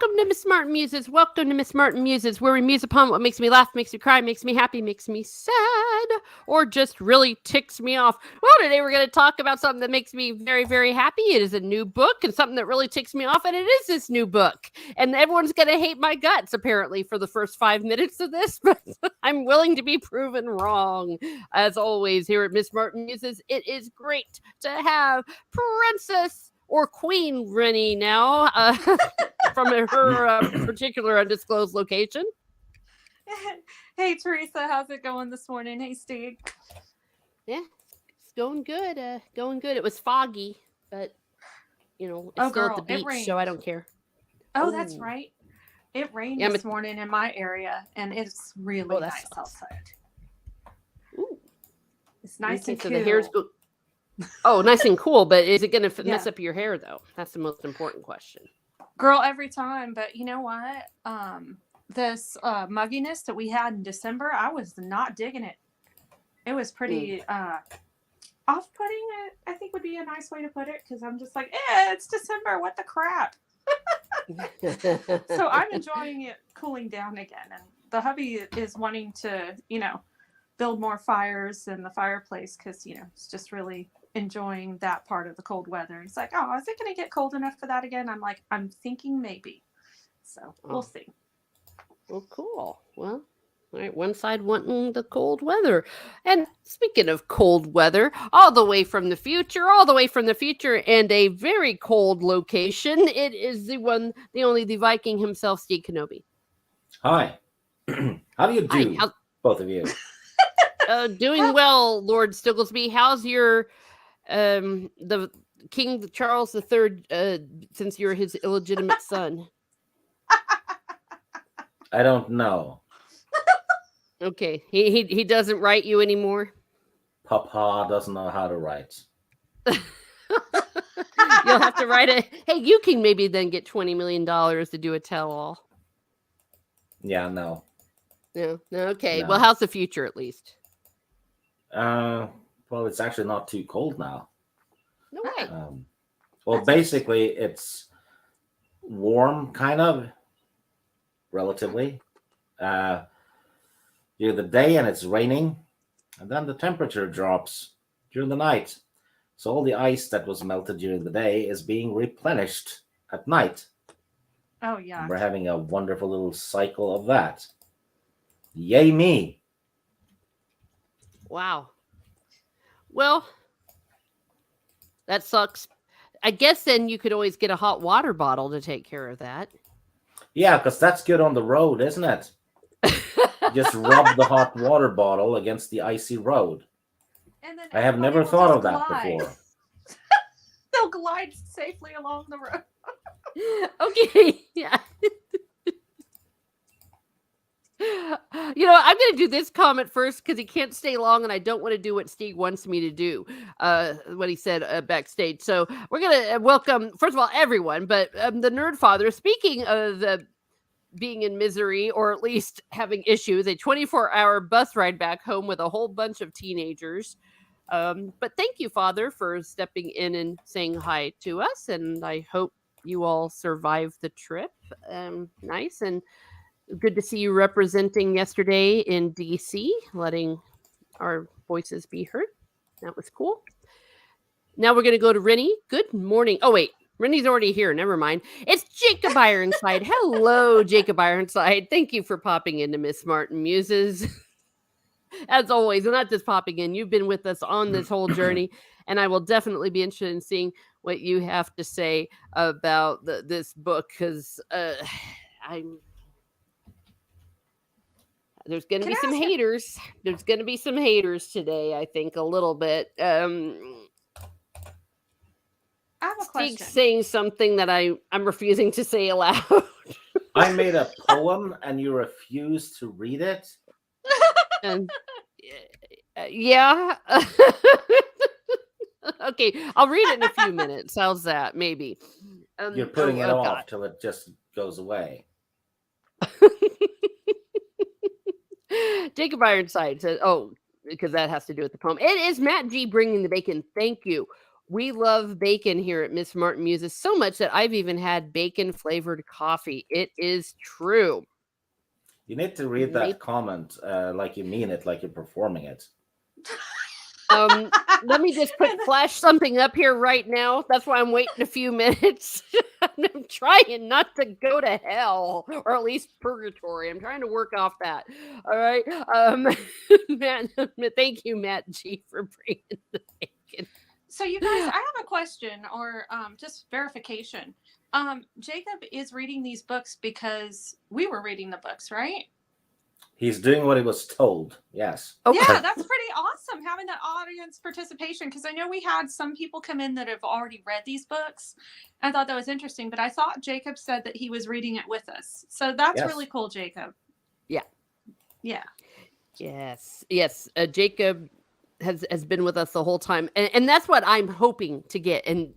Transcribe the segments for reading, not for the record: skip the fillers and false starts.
Welcome to Miss Martin Muses. Welcome to Miss Martin Muses, where we muse upon what makes me laugh, makes me cry, makes me happy, makes me sad, or just really ticks me off. Well, today we're going to talk about something that makes me very, very happy. It is a new book, and something that really ticks me off, and it is this new book. And everyone's going to hate my guts, apparently, for the first 5 minutes of this, but I'm willing to be proven wrong. As always, here at Miss Martin Muses, it is great to have Princess or Queen Rennie now from her particular undisclosed location. Hey, Teresa, how's it going this morning? Hey, Steve. Yeah, it's going good. Going good. It was foggy, but it's still at the beach, so I don't care. Oh, that's right. It rained this morning in my area, and it's really nice outside. Ooh. It's nice and cool. So the hair's nice and cool, but is it going to mess up your hair, though? That's the most important question. Girl, every time, but you know what? This mugginess that we had in December, I was not digging it. It was pretty off-putting, I think would be a nice way to put it, because I'm just like, it's December, what the crap? So I'm enjoying it cooling down again, and the hubby is wanting to, build more fires in the fireplace, because, it's just really enjoying that part of the cold weather. He's like, is it going to get cold enough for that again? I'm like, I'm thinking maybe. So we'll see. Well, cool. Well, all right, one side wanting the cold weather. And speaking of cold weather, all the way from the future, and a very cold location, it is the one, the only, the Viking himself, Steve Kenobi. Hi. How do you do, both of you? Doing well, Lord Stigglesby. How's your the King Charles III, since you're his illegitimate son? I don't know. Okay, he doesn't write you anymore? Papa doesn't know how to write. You'll have to write it. Hey, you can maybe then get $20 million to do a tell-all. Yeah, no. No, okay. No. Well, how's the future at least? Well, it's actually not too cold now. No way. Well, basically, it's warm, kind of, relatively. During the day, and it's raining, and then the temperature drops during the night. So all the ice that was melted during the day is being replenished at night. Oh, yeah. And we're having a wonderful little cycle of that. Yay me. Wow. Well, that sucks. I guess then you could always get a hot water bottle to take care of that. Yeah, because that's good on the road, isn't it? Just rub the hot water bottle against the icy road. And then I have never thought of that before. They'll glide safely along the road. Okay, yeah. I'm going to do this comment first because he can't stay long, and I don't want to do what Steve wants me to do, what he said backstage. So we're going to welcome, first of all, everyone, but the Nerd Father, speaking of being in misery, or at least having issues, a 24-hour bus ride back home with a whole bunch of teenagers. But thank you, Father, for stepping in and saying hi to us, and I hope you all survived the trip. Nice, and good to see you representing yesterday in DC, letting our voices be heard. That was cool. Now we're going to go to Rennie. Good morning. Oh, wait. Rennie's already here. Never mind. It's Jacob Ironside. Hello, Jacob Ironside. Thank you for popping into Miss Martin Muses. As always, and not just popping in. You've been with us on this whole journey, and I will definitely be interested in seeing what you have to say about this book, because there's going to be some haters. There's going to be some haters today, I think, a little bit. I have a question. Steve's saying something that I'm refusing to say aloud. I made a poem, and you refuse to read it? Yeah. Okay, I'll read it in a few minutes. How's that? Maybe. You're putting it off till it just goes away. Jacob Ironside says, because that has to do with the poem. It is Matt G bringing the bacon. Thank you. We love bacon here at Miss Martin Muses so much that I've even had bacon flavored coffee. It is true. You need to read that comment like you mean it, like you're performing it. Let me just flash something up here right now. That's why I'm waiting a few minutes. I'm trying not to go to hell, or at least purgatory. I'm trying to work off that. All right. Matt, thank you, Matt G, for bringing the bacon. So you guys, I have a question or just verification. Jacob is reading these books because we were reading the books, right? He's doing what he was told. Yes. Okay. Yeah, that's pretty awesome having that audience participation, because I know we had some people come in that have already read these books. I thought that was interesting, but I thought Jacob said that he was reading it with us. So that's really cool, Jacob. Yeah. Yeah. Yes. Jacob has been with us the whole time, and that's what I'm hoping to get. And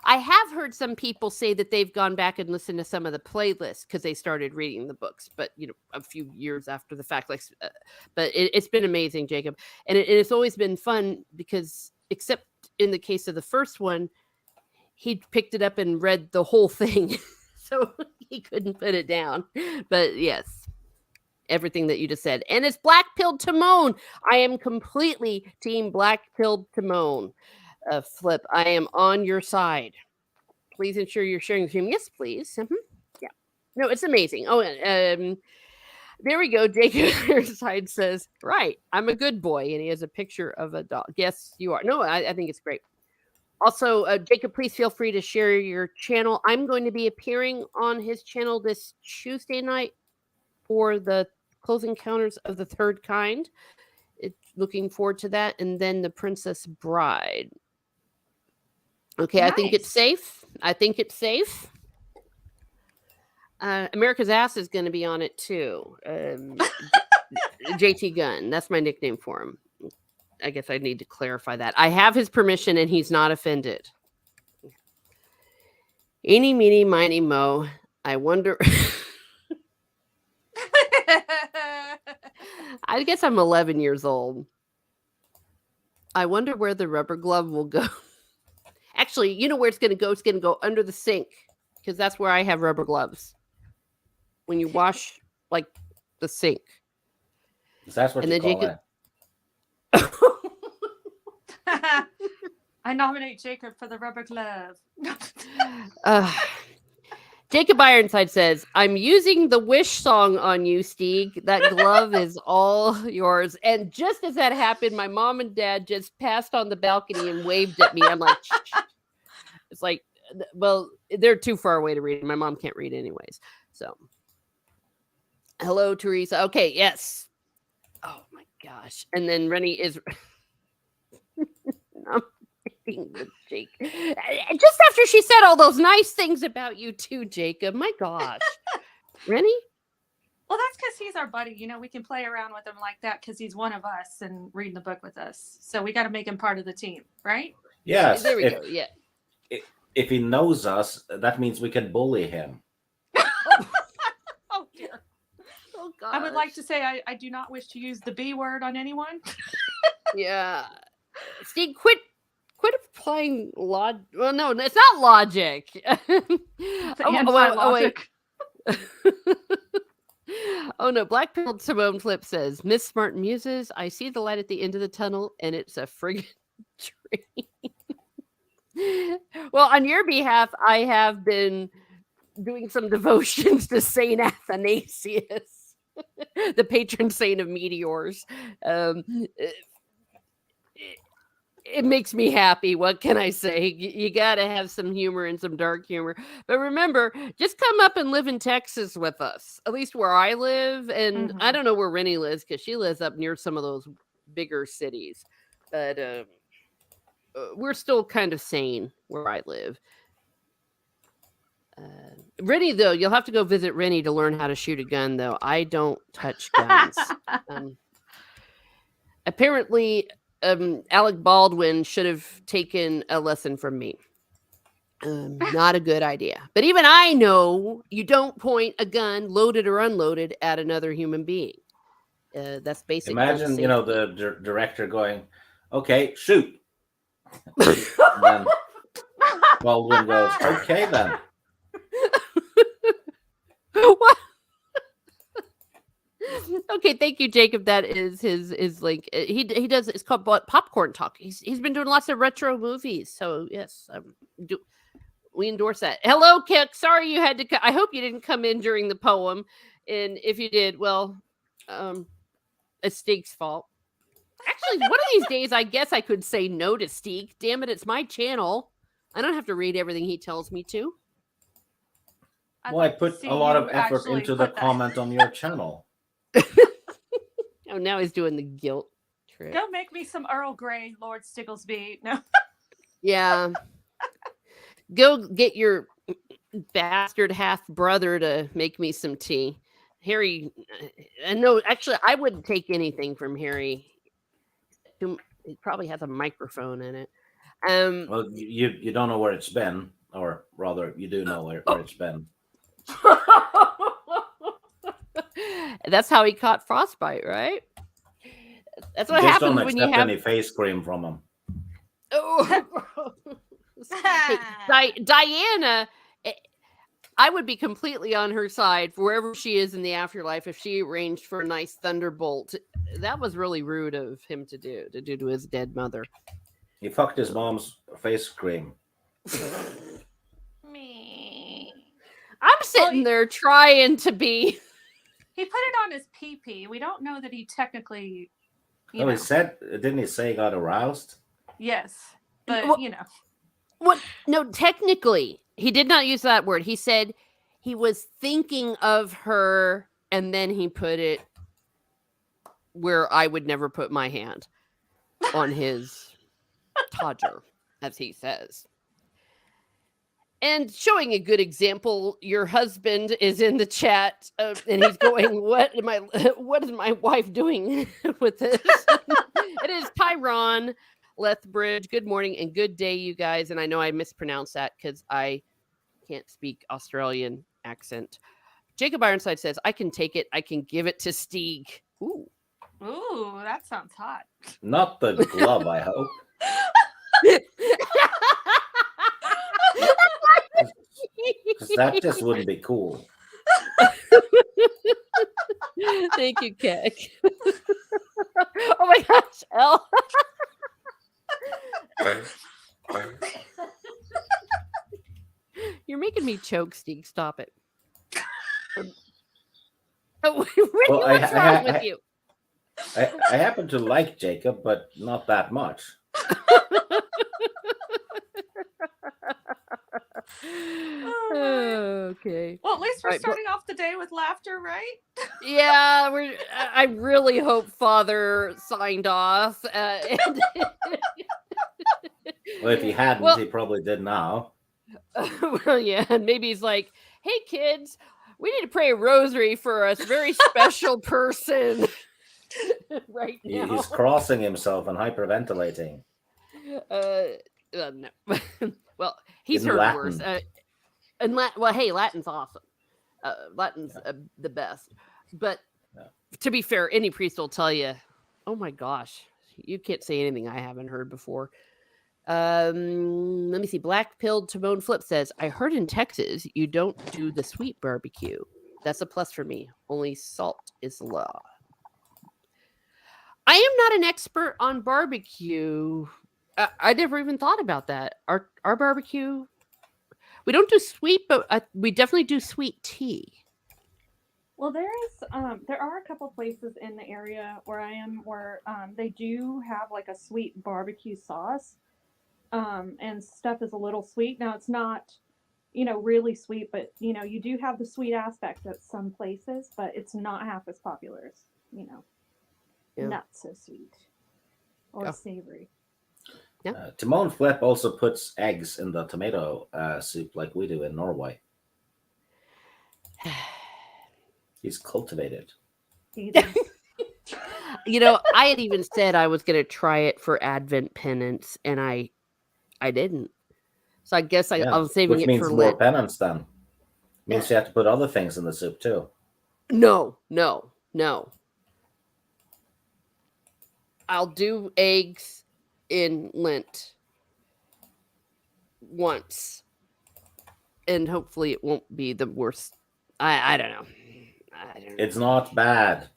I have heard some people say that they've gone back and listened to some of the playlists because they started reading the books, but a few years after the fact. But it's been amazing, Jacob, and it's always been fun because, except in the case of the first one, he picked it up and read the whole thing, so he couldn't put it down. But yes, everything that you just said, and it's Black Pilled Timon. I am completely team Black Pilled Timon. Flip, I am on your side. Please ensure you're sharing the stream. Yes, please. Yeah. No, it's amazing. Oh, there we go. Jacob side says, right, I'm a good boy. And he has a picture of a dog. Yes, you are. No, I think it's great. Also, Jacob, please feel free to share your channel. I'm going to be appearing on his channel this Tuesday night for the Close Encounters of the Third Kind. Looking forward to that. And then The Princess Bride. Okay, nice. I think it's safe. America's Ass is going to be on it too. JT Gunn, that's my nickname for him. I guess I need to clarify that. I have his permission and he's not offended. Eeny, meeny, miny, mo. I wonder... I guess I'm 11 years old. I wonder where the rubber glove will go. Actually, you know where it's going to go? It's going to go under the sink, because that's where I have rubber gloves. When you wash, like, the sink. That's what you call it. I nominate Jacob for the rubber glove. Jacob Ironside says, I'm using the wish song on you, Stieg. That glove is all yours. And just as that happened, my mom and dad just passed on the balcony and waved at me. I'm like, it's like, well, they're too far away to read. My mom can't read anyways. So, hello, Teresa. Okay, yes. Oh my gosh. And then Rennie is... with Jake. Just after she said all those nice things about you too, Jacob. My gosh. Rennie? Well, that's because he's our buddy. You know, we can play around with him like that because he's one of us and reading the book with us. So we got to make him part of the team, right? Yes. There we go. Yeah. If he knows us, that means we can bully him. Oh, dear. Oh, God. I would like to say I do not wish to use the B word on anyone. Yeah. Steve, quit applying log. Well, no, it's not logic. Logic. Oh no, Black Pilled Simone Flip says, Miss Smart Muses, I see the light at the end of the tunnel, and it's a friggin' dream. Well, on your behalf, I have been doing some devotions to Saint Athanasius, the patron saint of meteors. It makes me happy. What can I say? You got to have some humor and some dark humor. But remember, just come up and live in Texas with us, at least where I live. And I don't know where Rennie lives because she lives up near some of those bigger cities. But we're still kind of sane where I live. Rennie, though, you'll have to go visit Rennie to learn how to shoot a gun, though. I don't touch guns. Apparently... Alec Baldwin should have taken a lesson from me. Not a good idea. But even I know you don't point a gun, loaded or unloaded, at another human being. That's basic. Imagine, the director going, okay, shoot. And then Baldwin goes, okay then. What? Okay, thank you, Jacob. That is his link. He does. It's called Popcorn Talk. He's been doing lots of retro movies. So yes, we endorse that. Hello, Kick. Sorry you had to. I hope you didn't come in during the poem, and if you did, well, it's Steek's fault. Actually, one of these days, I guess I could say no to Steek. Damn it, it's my channel. I don't have to read everything he tells me to. Well, I put a lot of effort into the comment on your channel. Oh, now he's doing the guilt trick. Go make me some Earl Grey, Lord Stigglesby. No. Yeah. Go get your bastard half brother to make me some tea. Harry, no, actually, I wouldn't take anything from Harry. He probably has a microphone in it. Well, you don't know where it's been, or rather, you do know where it's been. That's how he caught frostbite, right? That's what Just happens don't when you accept have any face cream from him. Oh, hey, Diana, I would be completely on her side for wherever she is in the afterlife if she arranged for a nice thunderbolt. That was really rude of him to do to his dead mother. He fucked his mom's face cream. Me. I'm sitting there trying to be. He put it on his pee-pee. We don't know that he technically. He said, didn't he say he got aroused? Yes, but Well, What? No, technically, he did not use that word. He said he was thinking of her, and then he put it where I would never put my hand on his todger, as he says. And showing a good example, your husband is in the chat, and he's going, "What is my wife doing with this?" It is Tyrone Lethbridge. Good morning and good day, you guys. And I know I mispronounced that because I can't speak Australian accent. Jacob Ironside says, "I can take it. I can give it to Steeg." Ooh, That sounds hot. Not the glove, I hope. Because that just wouldn't be cool. Thank you, Keck. Oh my gosh, Elle. You're making me choke, Steeg. Stop it. What's wrong with you? I happen to like Jacob, but not that much. Okay. Well, at least we're starting off the day with laughter, right? Yeah, I really hope Father signed off. Well, if he hadn't, he probably did now. Well, yeah, and maybe he's like, "Hey, kids, we need to pray a rosary for a very special person right now." He's crossing himself and hyperventilating. No. Well, he's heard Latin. worse. Well, hey, Latin's awesome. Latin's the best. But to be fair, any priest will tell you, "Oh my gosh, you can't say anything I haven't heard before." Let me see. Black Pilled Timon Flip says, "I heard in Texas you don't do the sweet barbecue. That's a plus for me. Only salt is law." I am not an expert on barbecue. I never even thought about that. Our barbecue, we don't do sweet, but we definitely do sweet tea. Well, there are a couple places in the area where I am where they do have like a sweet barbecue sauce, and stuff is a little sweet. Now it's not, really sweet, but you do have the sweet aspect at some places, but it's not half as popular as not so sweet or savory. Yeah. Timon Flip also puts eggs in the tomato soup like we do in Norway. He's cultivated. I had even said I was going to try it for Advent penance, and I didn't. So I guess I was saving it for more Lent. penance then. Means you have to put other things in the soup too. No. I'll do eggs in Lent. once, and hopefully it won't be the worst. I don't know. I don't know. It's not bad.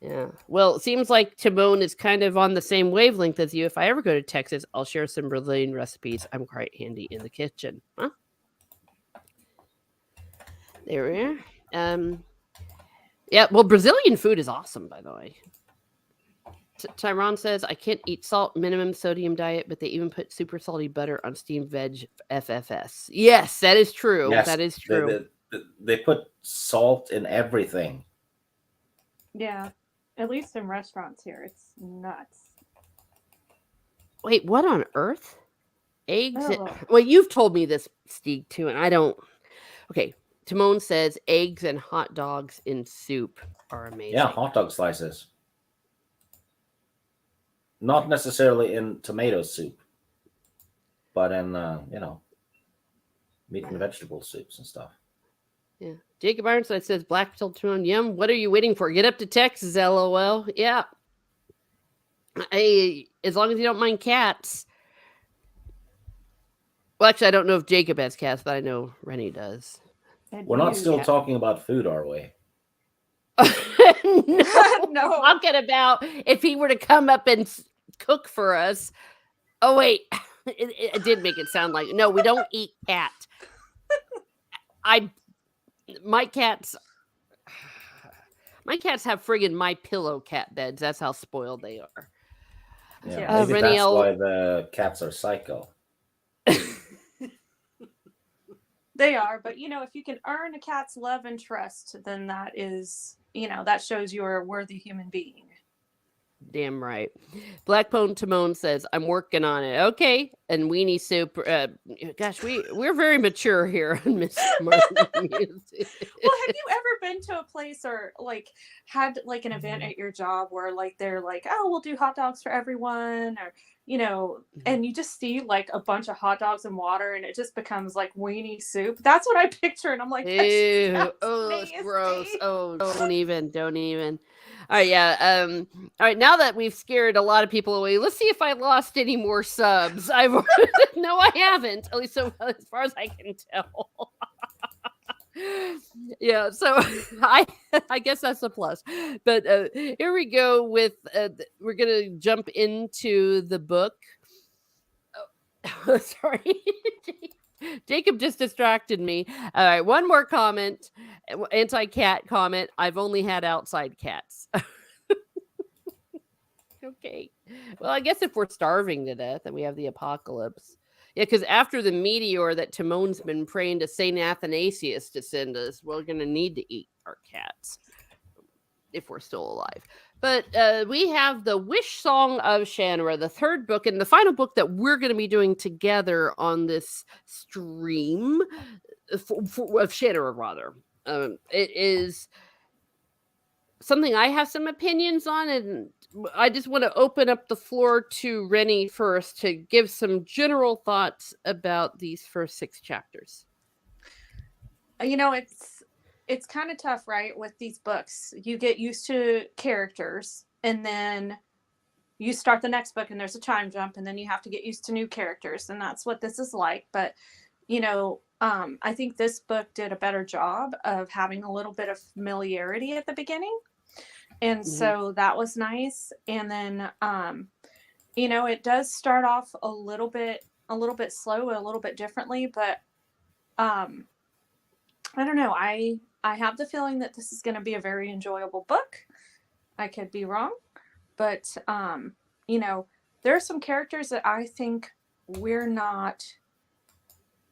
Yeah. Well, it seems like Timon is kind of on the same wavelength as you. If I ever go to Texas, I'll share some Brazilian recipes. I'm quite handy in the kitchen. Huh? There we are. Yeah, well, Brazilian food is awesome, by the way. Tyron says, I can't eat salt, minimum sodium diet, but they even put super salty butter on steamed veg FFS. Yes, that is true. Yes, That is they, true. they put salt in everything. Yeah. At least in restaurants here, it's nuts. Wait, what on earth? Eggs? Oh. Well, you've told me this, Steve, too, and I don't. Okay, Timon says eggs and hot dogs in soup are amazing. Yeah, hot dog slices. Not necessarily in tomato soup, but in meat and vegetable soups and stuff. Yeah. Jacob Ironside says black pilled Timon, yum. What are you waiting for? Get up to Texas, LOL. Yeah. As long as you don't mind cats. Well, actually, I don't know if Jacob has cats, but I know Rennie does. And We're not you, still yeah. talking about food, are we? No, No. talking about if he were to come up and cook for us. Oh wait, it did make it sound like no, we don't eat cat. My cats have friggin' My Pillow cat beds. That's how spoiled they are. Yeah, Yeah. maybe Rennie, that's why the cats are psycho. They are, but if you can earn a cat's love and trust, then that is, that shows you're a worthy human being. Damn right. Blackbone Timon says, I'm working on it. Okay. And Weenie Soup. Gosh, we're very mature here on Miss Martin Music. Well, have you ever been to a place or like had like an event at your job where like they're like, oh, we'll do hot dogs for everyone, or and you just see like a bunch of hot dogs and water and it just becomes like weenie soup. That's what I picture, and I'm like, Ew. Oh, that's gross. Oh, don't even. All right, yeah. All right, now that we've scared a lot of people away, let's see if I lost any more subs. No, I haven't. At least so as far as I can tell. Yeah, so I guess that's a plus. But here we go with we're gonna jump into the book. Oh, sorry. Jacob just distracted me. All right, one more comment. Anti-cat comment. I've only had outside cats. Okay. Well, I guess if we're starving to death and we have the apocalypse. Yeah, because after the meteor that Timon's been praying to St. Athanasius to send us, we're going to need to eat our cats if we're still alive. But we have the Wishsong of Shannara, the third book, and the final book that we're going to be doing together on this stream of Shannara, rather. It is something I have some opinions on, and I just want to open up the floor to Rennie first to give some general thoughts about these first 6 chapters. It's kind of tough, right? With these books, you get used to characters, and then you start the next book, and there's a time jump, and then you have to get used to new characters, and that's what this is like. But I think this book did a better job of having a little bit of familiarity at the beginning. And so that was nice. And then, it does start off a little bit slow, a little bit differently, but I don't know. I have the feeling that this is going to be a very enjoyable book. I could be wrong, but there are some characters that I think we're not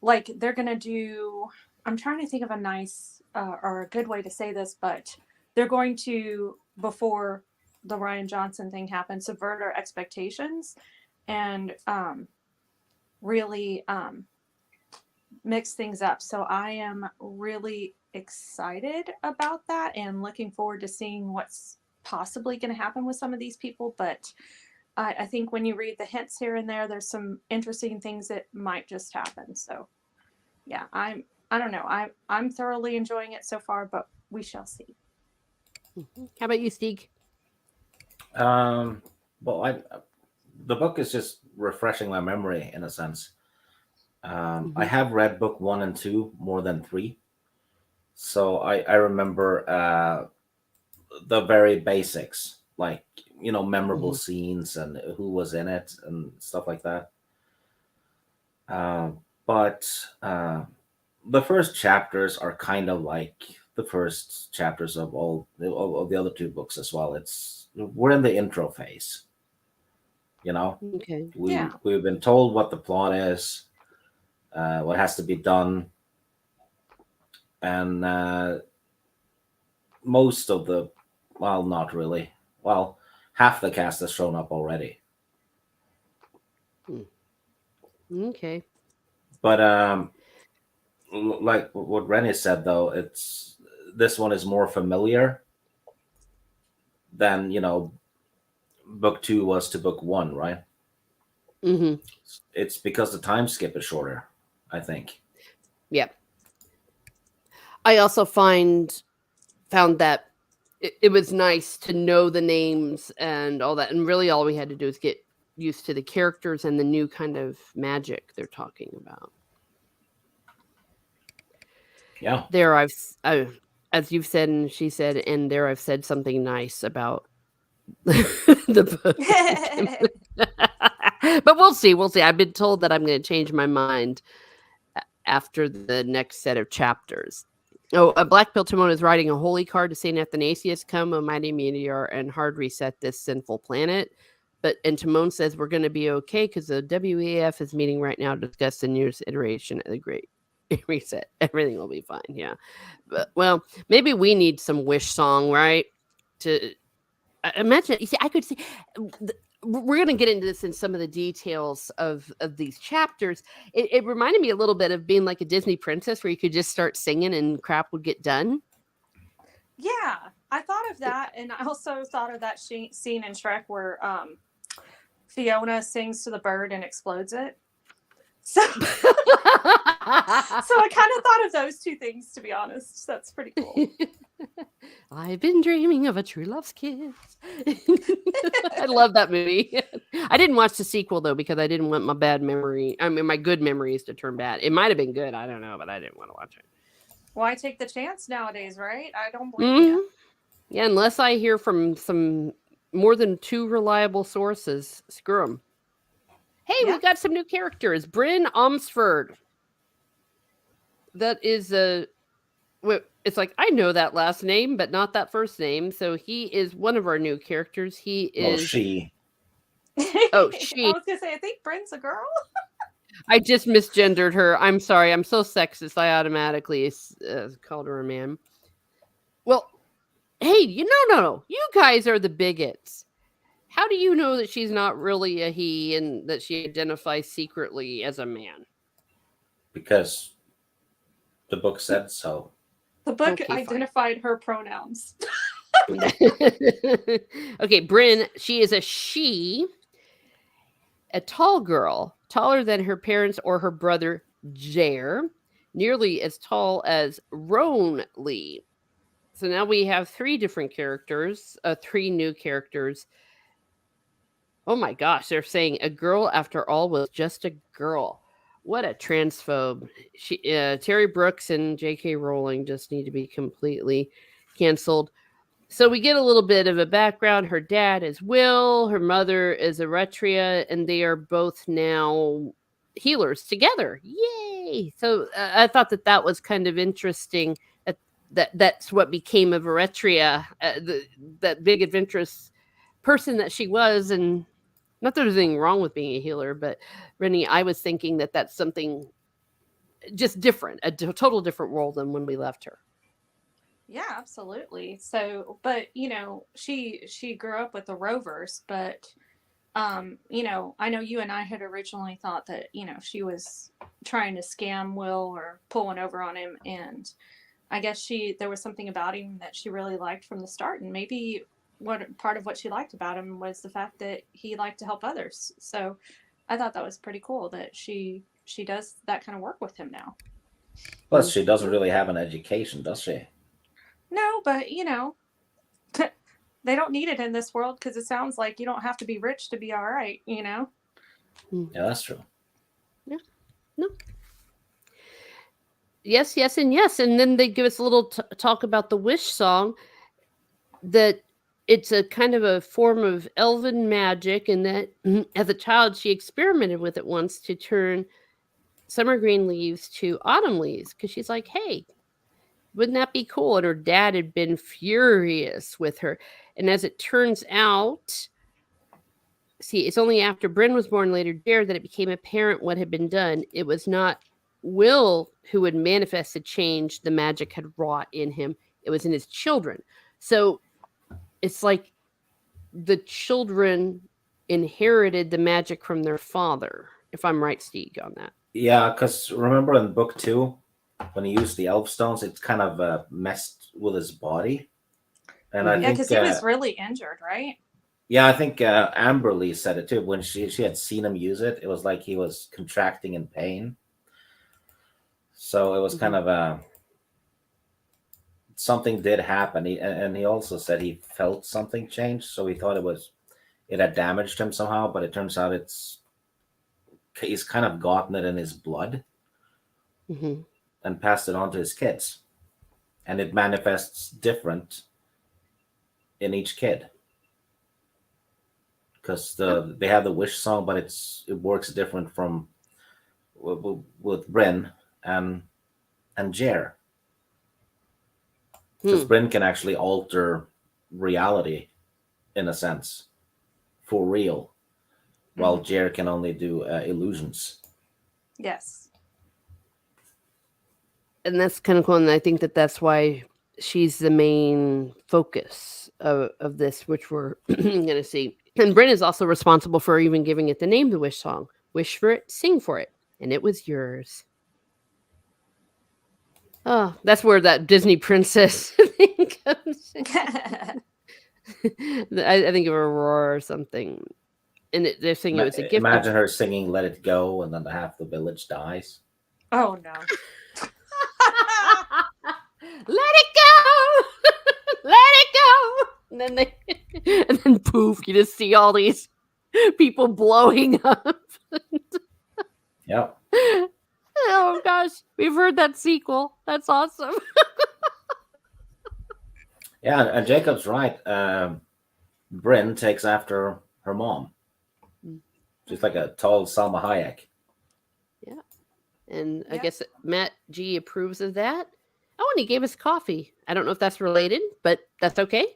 like, they're going to do, I'm trying to think of a nice or a good way to say this, but they're going to, before the Ryan Johnson thing happened, subvert our expectations and really mix things up. So I am really excited about that and looking forward to seeing what's possibly going to happen with some of these people. But I think when you read the hints here and there, there's some interesting things that might just happen. So yeah, I don't know. I'm thoroughly enjoying it so far, but we shall see. How about you, Steve? Well, the book is just refreshing my memory in a sense. I have read book 1 and 2 more than 3, so I remember the very basics, like memorable Hmm. scenes and who was in it and stuff like that. Uh, but the first chapters are kind of like the first chapters of all of the other 2 books as well. We're in the intro phase, you know. Okay. Yeah. We've been told what the plot is, what has to be done, and most of the, well, not really. Well, half the cast has shown up already. Okay. But like what Rennie said, though, it's this one is more familiar than book 2 was to book 1, right? Hmm. It's because the time skip is shorter, I think. Yeah. I also found that it was nice to know the names and all that, and really all we had to do is get used to the characters and the new kind of magic they're talking about. Yeah. There, as you've said and she said, and there I've said something nice about the book. But we'll see. We'll see. I've been told that I'm going to change my mind after the next set of chapters. Oh, a Black Pill Timon is writing a holy card to Saint Athanasius. Come, O mighty meteor, and hard reset this sinful planet. And Timon says we're going to be okay because the WEF is meeting right now to discuss the newest iteration of the Great Reset. Everything will be fine. Yeah. But, well, maybe we need some wish song, right? To imagine. You see, I could see. We're going to get into this in some of the details of these chapters. It reminded me a little bit of being like a Disney princess, where you could just start singing and crap would get done. Yeah, I thought of that, and I also thought of that scene in Shrek where Fiona sings to the bird and explodes it. So, so I kind of thought of those 2 things, to be honest. That's pretty cool. I've been dreaming of a true love's kiss. I love that movie. I didn't watch the sequel though because I didn't want my good memories to turn bad. It might have been good, I don't know, but I didn't want to watch it. Why take the chance nowadays, right? I don't blame Mhm. you. Yeah, unless I hear from some more than 2 reliable sources, screw them. Hey, Yeah. we got some new characters. Bryn Omsford. That is it's like I know that last name, but not that first name. So he is one of our new characters. He Well, is she. oh I she. was gonna say, I think Bryn's a girl. I just misgendered her. I'm sorry. I'm so sexist. I automatically called her a man. Well, hey, no. You guys are the bigots. How do you know that she's not really a he and that she identifies secretly as a man? Because the book said so. The book Okay, fine. identified her pronouns. Okay, Bryn, she is a she, a tall girl, taller than her parents or her brother Jair, nearly as tall as Roan Lee. So now we have 3 new characters. Oh my gosh, they're saying a girl after all was just a girl. What a transphobe. Terry Brooks and J.K. Rowling just need to be completely canceled. So we get a little bit of a background. Her dad is Will, her mother is Eretria, and they are both now healers together. Yay! So I thought that was kind of interesting. That's what became of Eretria, that big adventurous person that she was, and not that there's anything wrong with being a healer, but Rennie, I was thinking that that's something just different, total different role than when we left her. Yeah, absolutely. So, but she grew up with the Rovers, but I know you and I had originally thought that, she was trying to scam Will or pull one over on him, and I guess there was something about him that she really liked from the start, and maybe what part of what she liked about him was the fact that he liked to help others. So, I thought that was pretty cool that she does that kind of work with him now. Plus, she doesn't really have an education, does she? No, but they don't need it in this world because it sounds like you don't have to be rich to be all right. Yeah, that's true. Yeah. No. Yes, yes, and yes. And then they give us a little talk about the wish song, that it's a kind of a form of elven magic, and that as a child she experimented with it once to turn summer green leaves to autumn leaves, because she's like, hey, wouldn't that be cool? And her dad had been furious with her. And as it turns out, see, it's only after Bryn was born, later Jared, that it became apparent what had been done. It was not Will who had manifested change the magic had wrought in him, it was in his children. So it's like the children inherited the magic from their father, if I'm right, Steve, on that. Yeah, because remember in book 2, when he used the elf stones, it kind of messed with his body. And I Yeah, think because he was really injured, right? yeah, I think Amberly said it too. When she had seen him use it, it was like he was contracting in pain. So it was kind of something did happen. And he also said he felt something change, so he thought it had damaged him somehow. But it turns out he's kind of gotten it in his blood and passed it on to his kids, and it manifests different in each kid. Because they have the wish song, but it works different from with Bryn and Jer. Because Bryn can actually alter reality in a sense for real, while Jer can only do illusions. Yes. And that's kind of cool. And I think that's why she's the main focus of this, which we're going to see. And Bryn is also responsible for even giving it the name, the Wish song. Wish for it, sing for it, and it was yours. Oh, that's where that Disney princess thing comes in. I think of Aurora or something. And they're singing it was a gift. Imagine her singing "Let It Go," and then half the village dies. Oh no! Let it go, let it go. And then poof, you just see all these people blowing up. Yep. Oh gosh, we've heard that sequel. That's awesome. Yeah, and Jacob's right. Bryn takes after her mom. She's like a tall Salma Hayek. Yeah. And I guess Matt G approves of that. Oh, and he gave us coffee. I don't know if that's related, but that's okay.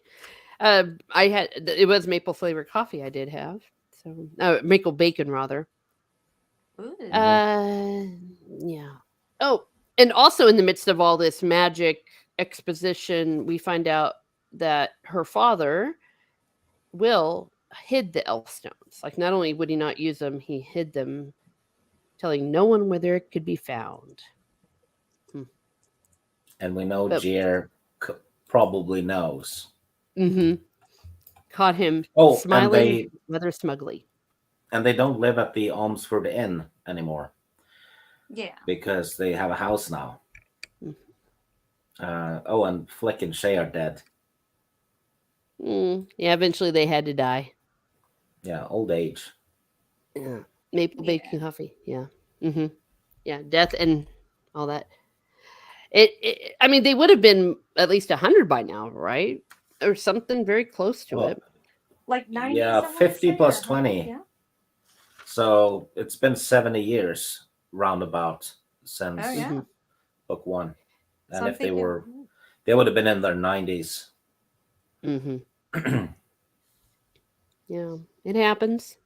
It was maple flavored coffee I did have. So maple bacon rather. Yeah. Oh, and also in the midst of all this magic exposition, we find out that her father, Will, hid the elf stones. Like, not only would he not use them, he hid them, telling no one whether it could be found. And we know Jer probably knows. Caught him smiling rather smugly. And they don't live at the Almsford Inn anymore. Yeah. Because they have a house now. And Flick and Shay are dead. Yeah, eventually they had to die. Yeah, old age. Yeah, maple bacon coffee. Yeah. Yeah, death and all that. I mean, they would have been at least 100 by now, right? Or something very close to it. Like 90. Yeah, 50 plus 20. Yeah. So it's been 70 years roundabout since book 1. And so if they would have been in their 90s. Yeah, it happens.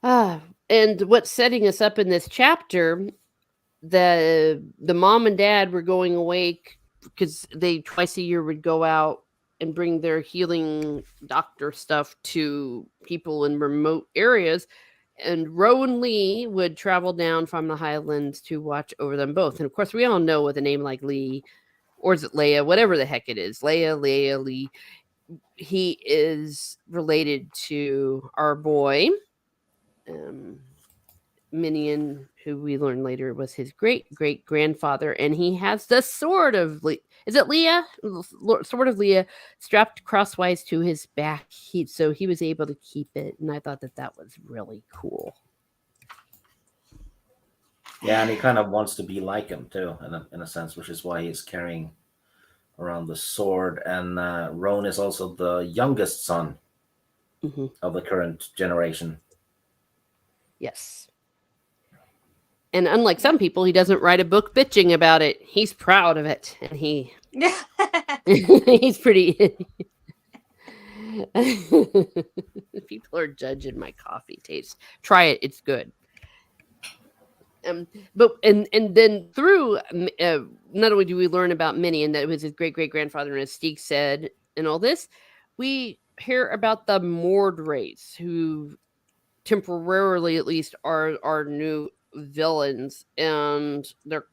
And what's setting us up in this chapter, the mom and dad were going away because they twice a year would go out and bring their healing doctor stuff to people in remote areas. And Rowan Lee would travel down from the Highlands to watch over them both. And of course, we all know with a name like Lee, or is it Leia, whatever the heck it is, Leia, Lee, he is related to our boy, Minion, who we learn later was his great-great-grandfather, and he has the sword of is it Leia? Sword of Leia strapped crosswise to his back. So he was able to keep it, and I thought that was really cool. Yeah, and he kind of wants to be like him too, in a sense, which is why he's carrying around the sword. And Roan is also the youngest son Mhm. of the current generation. Yes. And unlike Yeah. some people, he doesn't write a book bitching about it. He's proud of it, and Yeah. he's pretty. People are judging my coffee taste. Try it; it's good. But and then through not only do we learn about Minnie and that it was his great great grandfather, and as Steeg said, and all this, we hear about the Mord race, who temporarily at least are our new villains, and their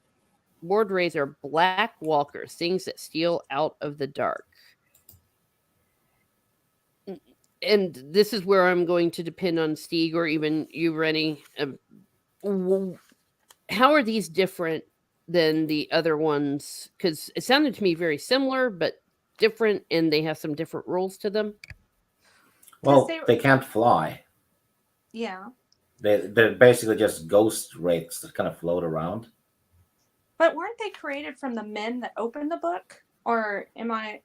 Mord rays are black walkers, things that steal out of the dark. And this is where I'm going to depend on Steeg or even you, Rennie. How are these different than the other ones? Because it sounded to me very similar, but different, and they have some different rules to them. Because Well, they can't fly. yeah. They're basically just ghost wraiths that kind of float around. But weren't they created from the men that opened the book? Or am I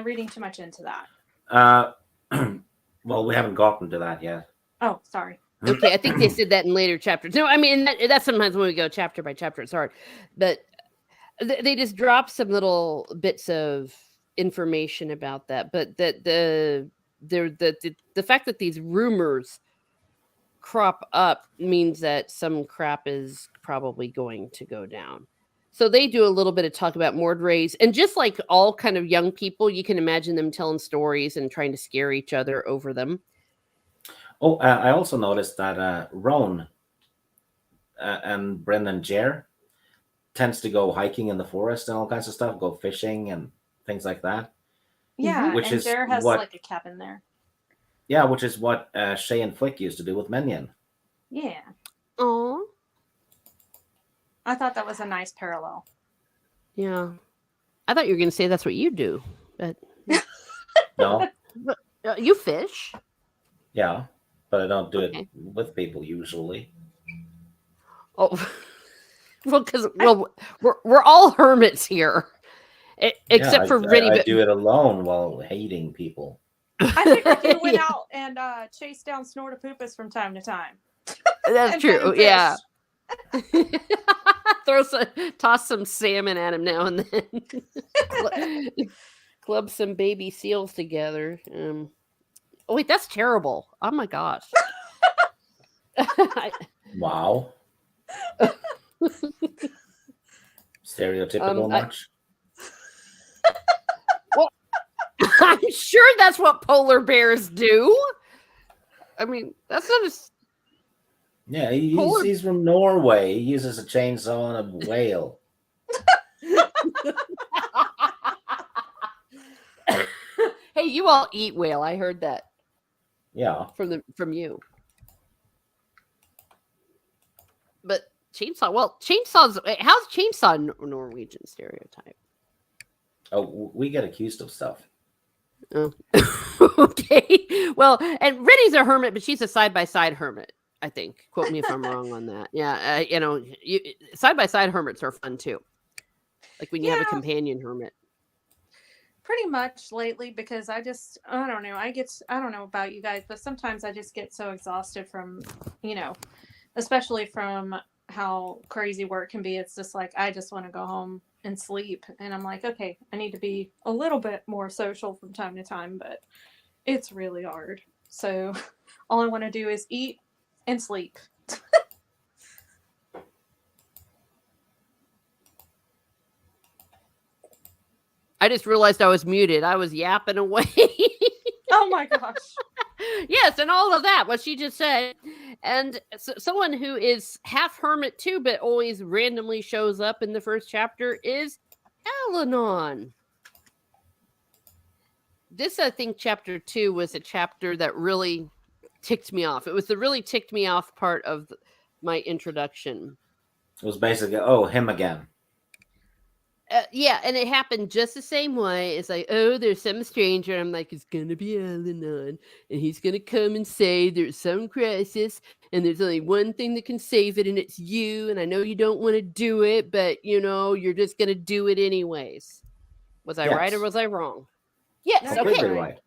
reading too much into that? Uh, well, we haven't gotten to that yet. Oh, sorry. Okay, I think they said that in later chapters. No, I mean that's sometimes when we go chapter by chapter, it's hard, but they just drop some little bits of information about that. But that the fact that these rumors crop up means that some crap is probably going to go down. So they do a little bit of talk about Mord rays, and just like all kind of young people, you can imagine them telling stories and trying to scare each other over them. Oh, I also noticed that Roan and Brendan Jer tends to go hiking in the forest and all kinds of stuff, go fishing and things like that. Yeah, Which and is Jer has what, like a cabin there. yeah, which is what Shay and Flick used to do with Menyon. Yeah. Oh, I thought that was a nice parallel. yeah. I thought you were going to say that's what you do, but No, you fish. yeah, but I don't do it Okay. with people usually. Oh, because we're all hermits here, Yeah, except for Rennie. I But do it alone while hating people. I figured you went yeah, out and chased down Snortopoopas from time to time. that's And fed him true. fish. Yeah. Toss some salmon at him now and then. Club some baby seals together. Oh wait, that's terrible. Oh my gosh. Wow. Stereotypical I, much? well, I'm sure that's what polar bears do. I mean, that's not a Yeah, polar. he's from Norway. He uses a chainsaw on a whale. Hey, you all eat whale. I heard that Yeah. from you. But chainsaw. Well, chainsaws. How's chainsaw Norwegian stereotype? Oh, we get accused of stuff. Oh. Okay. Well, and Rennie's a hermit, but she's a side by side hermit. I think. Quote me if I'm wrong on that. Yeah, side by side hermits are fun too. Like when you have a Yeah, companion hermit. pretty much lately because I don't know. I don't know about you guys, but sometimes I just get so exhausted from, you know, especially from how crazy work can be. It's just like I just want to go home and sleep. And I'm like, okay, I need to be a little bit more social from time to time, but it's really hard. So all I want to do is eat and sleep. I just realized I was muted. I was yapping away. Oh my gosh. Yes, and all of that, what she just said. And someone who is half hermit too, but always randomly shows up in the first chapter is Alanon. This, I think, chapter 2 was a chapter that really ticked me off. It was the really ticked me off part of my introduction. It was basically, oh, him again. Yeah, and it happened just the same way. It's like, oh, there's some stranger. I'm like, it's gonna be Al-Anon, and he's gonna come and say there's some crisis, and there's only one thing that can save it, and it's you. And I know you don't want to do it, but you're just gonna do it anyways. Was I right or Yes, was I wrong? Yes. No, you're completely Okay. right. right.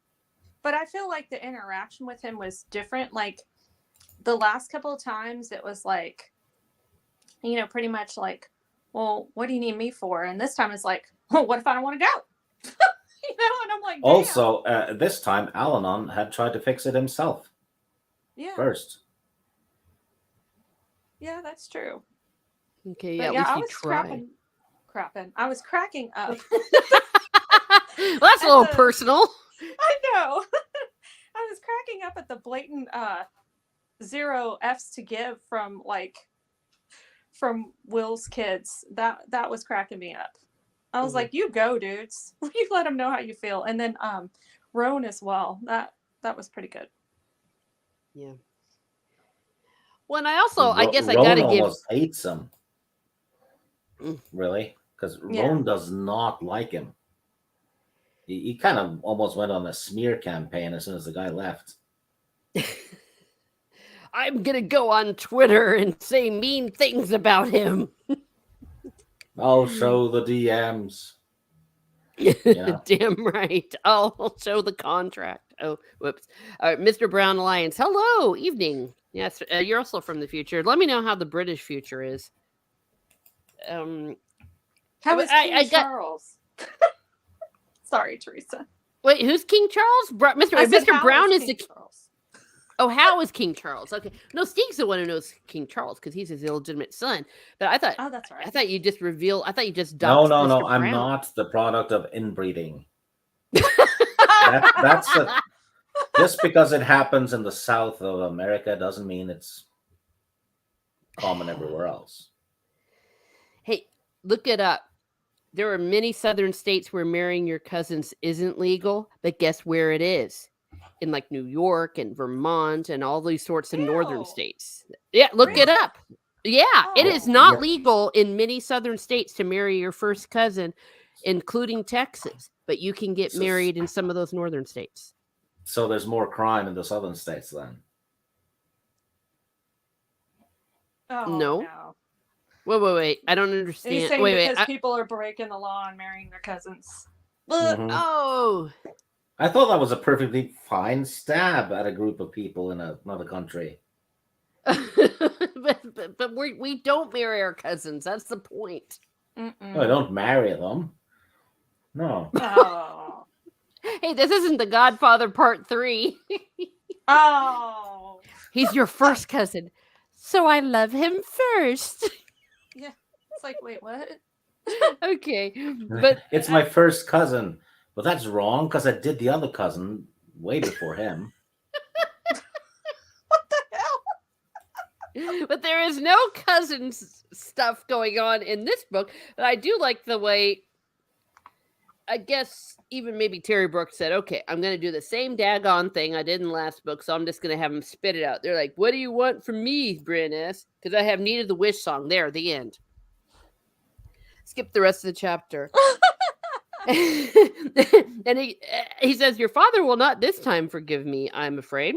But I feel like the interaction with him was different. Like the last couple of times, it was like, pretty much like, well, what do you need me for? And this time it's like, well, what if I don't want to go? And I'm like, damn. Also, this time, Al-Anon had tried to fix it himself Yeah, first. yeah, that's true. Okay. Yeah. But At yeah, least I you was tried. I was cracking up Well, that's a at little the, personal. I know. I was cracking up at the blatant zero F's to give from Will's kids. That was cracking me up. I was Mhm. like, you go, dudes. You let them know how you feel. And then Roan as well. That was pretty good. Yeah. Well, and I guess I Roan gotta give. almost hates him, Mm. really, because Yeah. Roan does not like him. He kind of almost went on a smear campaign as soon as the guy left. I'm gonna go on Twitter and say mean things about him. I'll show the DMs. Damn right. I'll show the contract. Oh, whoops. Mr. Brown Alliance. Hello, evening. Yes, you're also from the future. Let me know how the British future is. Um, How is King I got. Charles? Sorry, Teresa. Wait, who's King Charles? I said, Mr. how Brown is is King the. Charles? Oh, how is King Charles? Okay, no, Steve's the one who knows King Charles because he's his illegitimate son. But Oh, that's I right. thought you just revealed. I thought you just No, doxed no, Mr. no. I'm Brown. not the product of inbreeding. That's a, just because it happens in the south of America doesn't mean it's common everywhere else. Hey, look it up. There are many southern states where marrying your cousins isn't legal, but guess where it is? In like New York and Vermont and all these sorts of northern Ew. states. Yeah, look it Really? up. Yeah, it Yeah, is Oh. not yeah. legal in many southern states to marry your first cousin, including Texas, but you can get So, married in some of those northern states. so there's more crime in the southern states then. Oh No. no. Wait. I don't He's understand. saying Wait. because people are breaking the law and marrying their cousins. Mhm. Oh. I thought that was a perfectly fine stab at a group of people in another country. but we don't marry our cousins. That's the point. No, I Mm-mm. don't marry them. No. Oh. Hey, this isn't the Godfather Part 3. Oh. He's your first cousin. So I love him first. Yeah. It's like, wait, what? Okay. But It's my first cousin. But that's wrong because I did the other cousin way before him. What the hell? but there is no cousins stuff going on in this book. But I do like the way I guess even maybe Terry Brooks said, okay, I'm going to do the same daggone thing I did in the last book, so I'm just going to have them spit it out. They're like, what do you want from me, Bryness? Because I have needed the wish song. There, the end. Skip the rest of the chapter. and he says, your father will not this time forgive me, I'm afraid.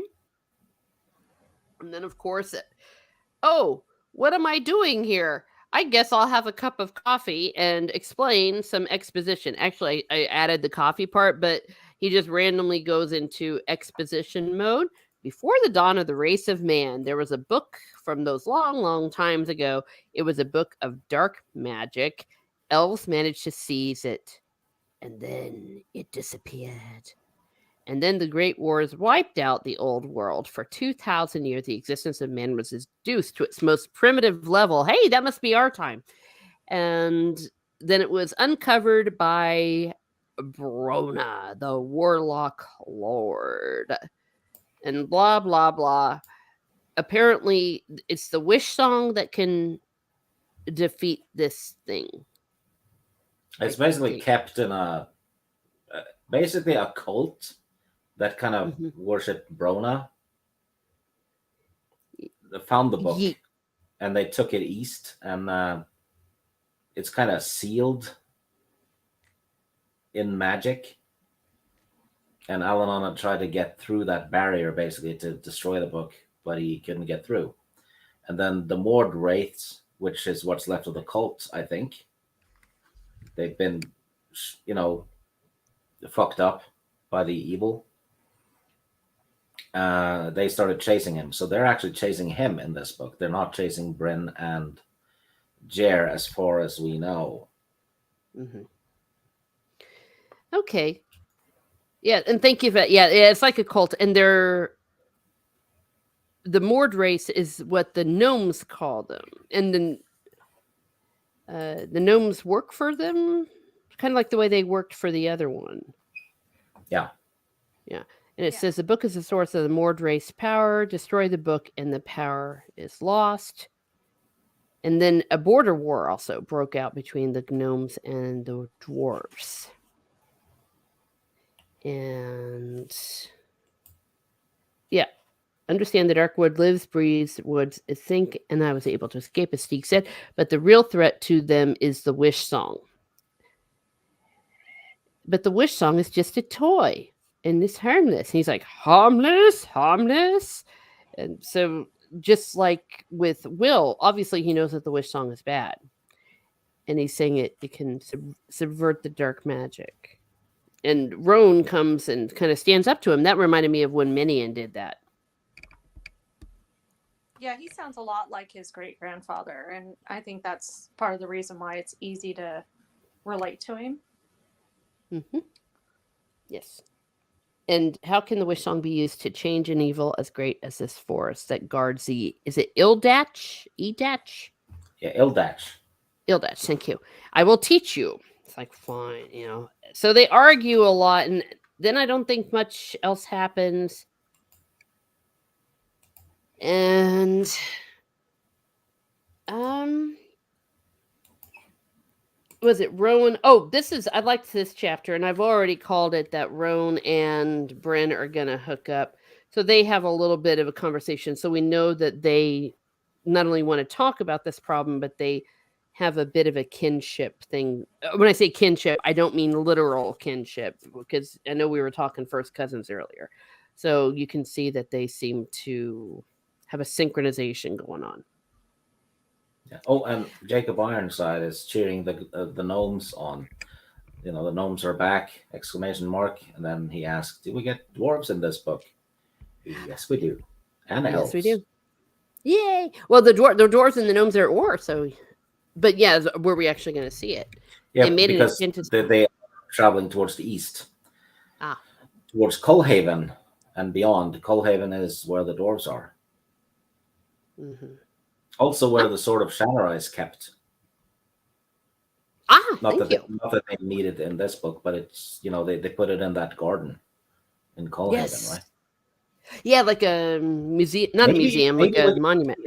And then, of course, oh, what am I doing here? I guess I'll have a cup of coffee and explain some exposition. Actually, I added the coffee part, but he just randomly goes into exposition mode. Before the dawn of the race of man, there was a book from those long, long times ago. It was a book of dark magic. Elves managed to seize it, and then it disappeared. And then the Great Wars wiped out the old world. For 2,000 years, the existence of man was reduced to its most primitive level. Hey, that must be our time. And then it was uncovered by Brona, the warlock lord. And blah, blah, blah. Apparently, it's the wish song that can defeat this thing. It's I basically think. kept in basically a cult that kind of Mhm. worshipped Brona. They found the book and they took it east, and it's kind of sealed in magic, and Alanana tried to get through that barrier basically to destroy the book, but he couldn't get through. And then the Mord Wraiths, which is what's left of the cult, I think, they've been, you know, fucked up by the evil. They started chasing him. So they're actually chasing him in this book. They're not chasing Bryn and Jer as far as we know. Hmm. Okay. Yeah, and thank you for that. Yeah, it's like a cult, and the Mord race is what the gnomes call them, and then the gnomes work for them, kind of like the way they worked for the other one. Yeah. Yeah. And it Yeah. says the book is the source of the Mord race power. Destroy the book, and the power is lost. And then a border war also broke out between the gnomes and the dwarves. And yeah, understand the dark wood lives, breathes, woods, think, and I was able to escape, as Steve said. But the real threat to them is the wish song. But the wish song is just a toy and it's harmless. And he's like, harmless, harmless. And so, just like with Will, obviously he knows that the wish song is bad. And he's saying it can subvert the dark magic. And Roan comes and kind of stands up to him. That reminded me of when Minion did that. Yeah, he sounds a lot like his great grandfather, and I think that's part of the reason why it's easy to relate to him. Mm-hmm. Yes. And how can the wish song be used to change an evil as great as this forest that guards the? Is it Ildach? Edach? Yeah, Ildach. Ildach. Thank you. I will teach you. It's like fine, you know. So they argue a lot, and then I don't think much else happens. And was it Rowan? Oh, I liked this chapter, and I've already called it that Rowan and Bryn are gonna hook up. So they have a little bit of a conversation. So we know that they not only want to talk about this problem, but they have a bit of a kinship thing. When I say kinship, I don't mean literal kinship, because I know we were talking first cousins earlier. So you can see that they seem to have a synchronization going on. Yeah. Oh, and Jacob Ironside is cheering the gnomes on. You know, the gnomes are back! Exclamation mark! And then he asked, "Do we get dwarves in this book?" Yes, we do, and elves. Yes, we do. Yay! Well, the dwarves and the gnomes are at war, so. But yeah, were we actually going to see it? Yeah, They made because an attempt they are traveling towards the east, Ah, towards Colhaven and beyond. Colhaven is where the dwarves are. mm-hmm. Also, where the Sword of Shannara is kept. Thank you. Not that they need it in this book, but it's, you know, they put it in that garden in Colhaven, Yes. right? Yeah, like a museum, not a museum, like a monument.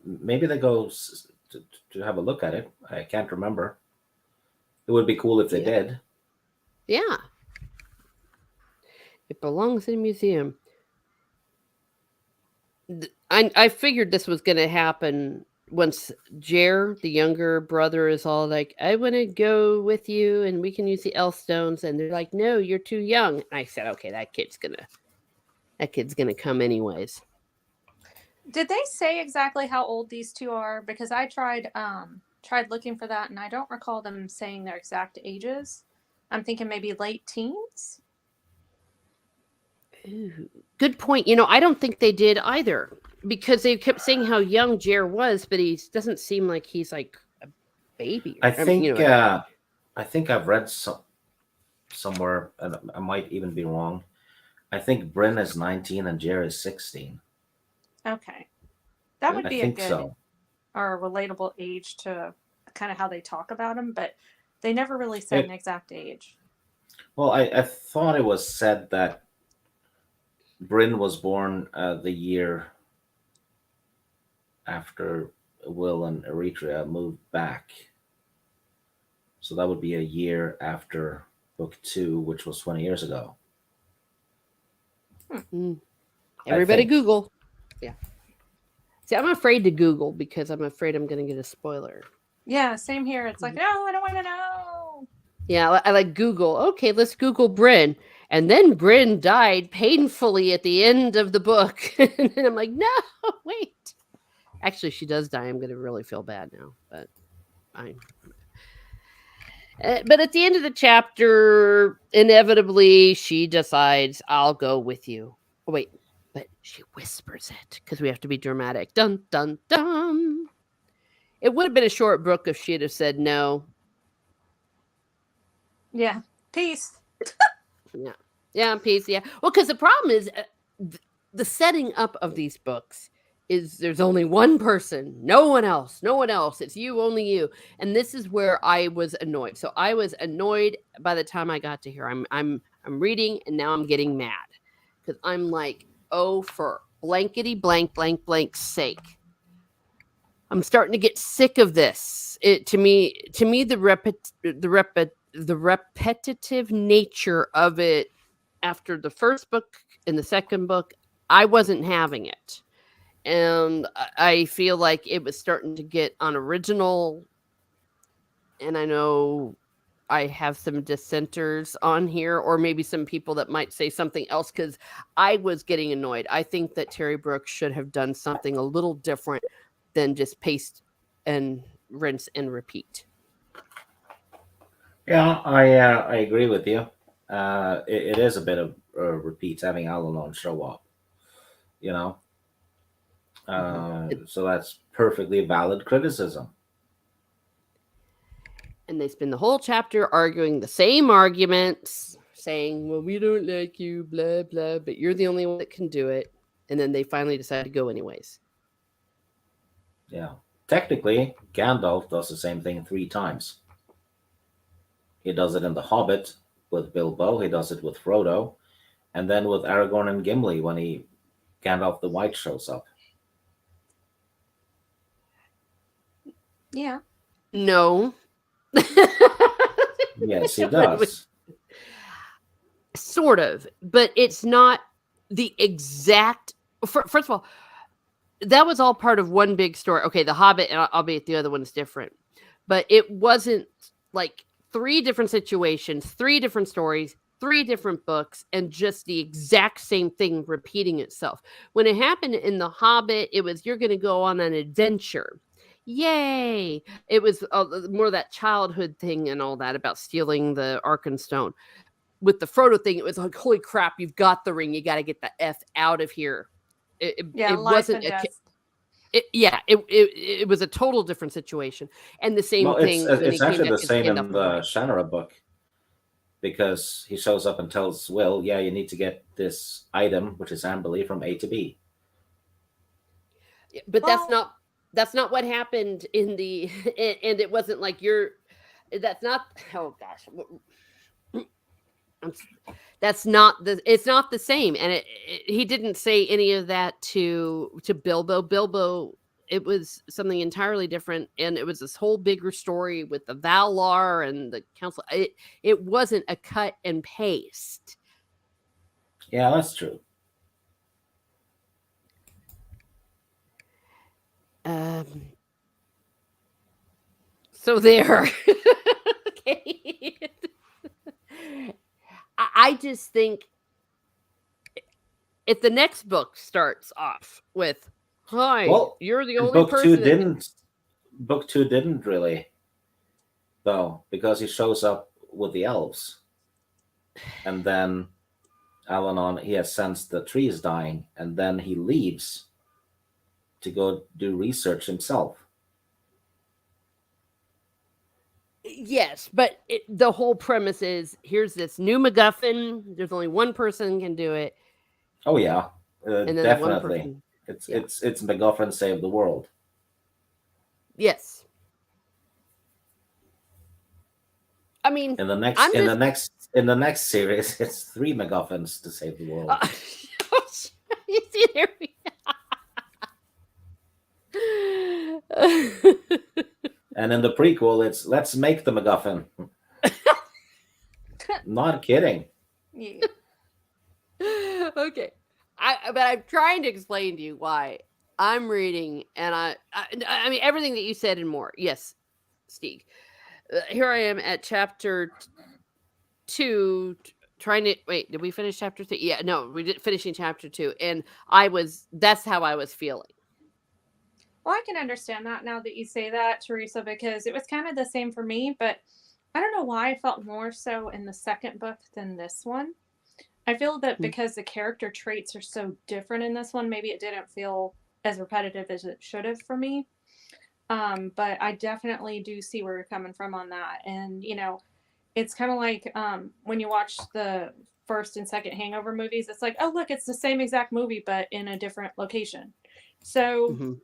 Maybe they go to have a look at it. I can't remember. It would be cool if they did. Yeah. It belongs in a museum. I figured this was going to happen once Jer, the younger brother, is all like, I want to go with you and we can use the elf stones. And they're like, no, you're too young. And I said, okay, that kid's gonna come anyways. Did they say exactly how old these two are? Because I tried looking for that, and I don't recall them saying their exact ages. I'm thinking maybe late teens. Ooh, good point. You know, I don't think they did either, because they kept saying how young Jer was, but he doesn't seem like he's like a baby. I think I think I've read somewhere, and I might even be wrong. I think Bryn is 19 and Jer is 16. Okay, that would I be a think good so. or a relatable age to kind of how they talk about him, but they never really said an exact age. Well, I thought it was said that Bryn was born the year after Will and Eritrea moved back. So that would be a year after book 2, which was 20 years ago. Everybody Google. Yeah. See, I'm afraid to Google because I'm afraid I'm going to get a spoiler. Yeah, same here. It's like, no, I don't want to know. Yeah, I like Google. Okay, let's Google Bryn. And then Bryn died painfully at the end of the book. And then I'm like, no, wait. Actually, she does die. I'm going to really feel bad now. But fine. But at the end of the chapter, inevitably, she decides, I'll go with you. Oh, wait. But she whispers it because we have to be dramatic. Dun, dun, dun. It would have been a short book if she'd have said no. Yeah. Peace. Yeah. Yeah, peace. Yeah. Well, because the problem is the setting up of these books is there's only one person, no one else, no one else. It's you, only you. And this is where I was annoyed. So I was annoyed by the time I got to here. I'm reading and now I'm getting mad because I'm like, oh, for blankety blank sake. I'm starting to get sick of this. It to me the repetitive nature of it after the first book and the second book, I wasn't having it. And I feel like it was starting to get unoriginal. And I know I have some dissenters on here, or maybe some people that might say something else because I was getting annoyed. I think that Terry Brooks should have done something a little different than just paste and rinse and repeat. Yeah, I agree with you. It is a bit of a repeat having Al-Anon show up, you know. Mhm. So that's perfectly valid criticism. And they spend the whole chapter arguing the same arguments, saying, well, we don't like you, blah, blah, but you're the only one that can do it. And then they finally decide to go anyways. Yeah. Technically, Gandalf does the same thing 3 times. He does it in The Hobbit with Bilbo, he does it with Frodo, and then with Aragorn and Gimli when Gandalf the White shows up. Yeah. No. Yes, he does. Sort of, but it's not the exact. First of all, that was all part of one big story. Okay, The Hobbit, and albeit the other one is different, but it wasn't like 3 different situations, 3 different stories, 3 different books, and just the exact same thing repeating itself. When it happened in The Hobbit, it was you're going to go on an adventure. Yay! It was more that childhood thing and all that about stealing the Arkenstone. With the Frodo thing, it was like, holy crap, you've got the ring. You got to get the F out of here. Yeah. It Life wasn't and death. it was a total different situation. And the same Well, thing when he it's came actually back the as same Gandalf in the the White. Shannara book because he shows up and tells Will, "Yeah, you need to get this item, which is Amberley, from A to B." But Well, that's not what happened in the and it wasn't like you're that's not oh gosh. I'm, that's not the it's not the same and he didn't say any of that to Bilbo. It was something entirely different and it was this whole bigger story with the Valar and the council. It wasn't a cut and paste. Yeah, that's true. um so there. Okay. I just think if the next book starts off with, "Hi, Well, you're the and only person that can." book two didn't really though because he shows up with the elves, and then Alanon he has sensed the tree is dying, and then he leaves to go do research himself. Yes, but the whole premise is here's this new MacGuffin. There's only one person can do it, Oh yeah, and then the one definitely. person. It's Yeah. it's MacGuffin save the world. Yes. I mean, I'm just. In the next series, it's 3 MacGuffins to save the world. You see, there we And in the prequel, it's let's make the MacGuffin. Not kidding. yeah. Okay. But I'm trying to explain to you why I'm reading, and I mean everything that you said and more. Yes, Steve. Here I am at chapter 2 trying to wait, did we finish chapter 3? Yeah, no, we did finishing chapter 2 and that's how I was feeling. Well, I can understand that now that you say that, Teresa, because it was kind of the same for me, but I don't know why I felt more so in the second book than this one. I feel that because the character traits are so different in this one, maybe it didn't feel as repetitive as it should have for me. But I definitely do see where you're coming from on that. And, it's kind of like when you watch the first and second Hangover movies, it's like, oh, look, it's the same exact movie, but in a different location. So,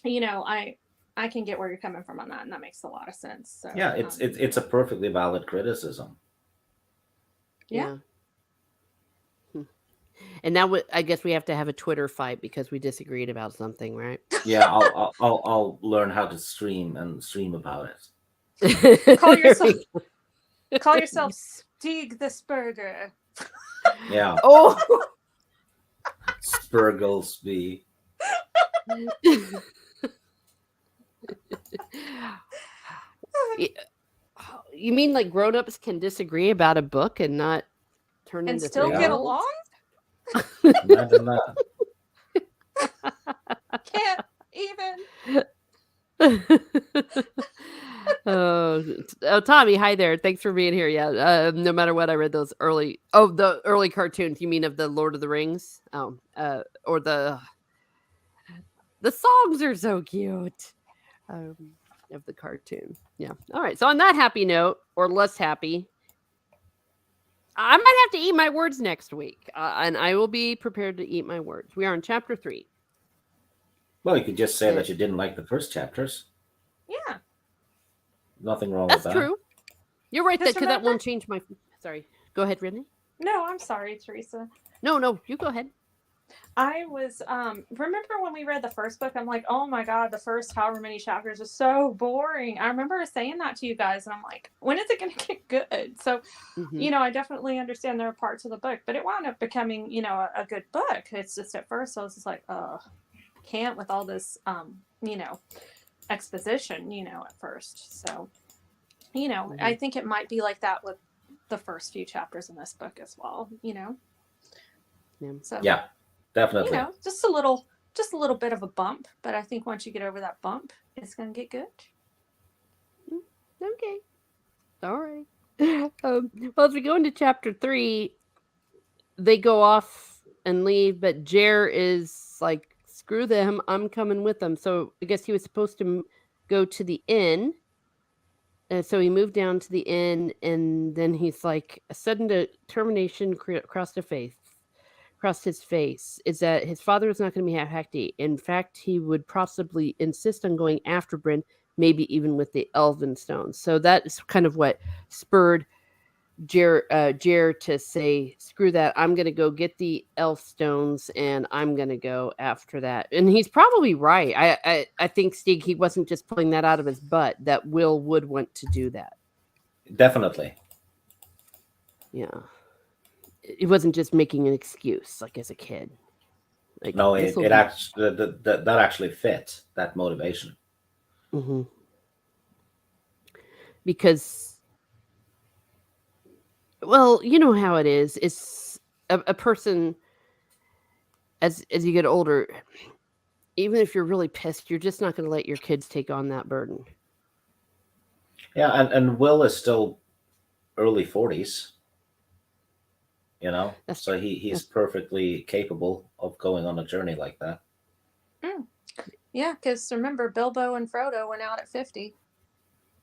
I can get where you're coming from on that, and that makes a lot of sense. So, Yeah, it's a perfectly valid criticism. yeah. And now I guess we have to have a Twitter fight because we disagreed about something, right? Yeah, I'll learn how to stream about There Call we yourself go. call yourself Stieg the Spurger. it. Yeah, Oh. Spurglesby. You mean like grown-ups can disagree about a book and not turn And into still get 3-year-olds? along? Imagine that. Can't even. Oh, Tommy, hi there. Thanks for being here. Yeah, no matter what, I read those the early cartoons. You mean of the Lord of the Rings? Or the songs are so cute. Of the cartoon. Yeah. All right. So on that happy note, or less happy, I might have to eat my words next week, and I will be prepared to eat my words. We are in chapter 3. Well, you could just say And that you didn't like the first chapters. Yeah. Nothing wrong with that's that. true. You're right, Because because that remember? won't change my. Sorry. Go ahead, Brittany. No, I'm sorry, Teresa. No, you go ahead. I was remember when we read the first book, I'm like, oh my god, the first however many chapters is so boring. I remember saying that to you guys, and I'm like, when is it gonna get good? So, Mm-hmm. I definitely understand there are parts of the book, but it wound up becoming, a good book. It's just at first I was just like, can't with all this exposition, at first. So, I think it might be like that with the first few chapters in this book as well, Yeah. So Yeah, definitely. just a little bit of a bump, but I think once you get over that bump, it's gonna get good. Okay. All right. Well, as we go into chapter 3, they go off and leave, but Jer is like, screw them, I'm coming with them. So I guess he was supposed to go to the inn. And so he moved down to the inn, and then he's like, a sudden determination crossed his face is that his father was not going to be happy. In fact, he would possibly insist on going after Bryn, maybe even with the Elven Stones. So that is kind of what spurred Jer to say, "Screw that! I'm going to go get the Elf Stones, and I'm going to go after that." And he's probably right. I think Stieg, he wasn't just pulling that out of his butt. That Will would want to do that. Definitely. Yeah, it wasn't just making an excuse like as a kid. Like, No, this'll it be. actually that actually fit that motivation. Mm-hmm. Because, well, you know how it is. It's a person as you get older. Even if you're really pissed, you're just not going to let your kids take on that burden. Yeah, and Will is still early 40s, That's so true. he's That's, perfectly capable of going on a journey like that. Yeah, because remember, Bilbo and Frodo went out at 50.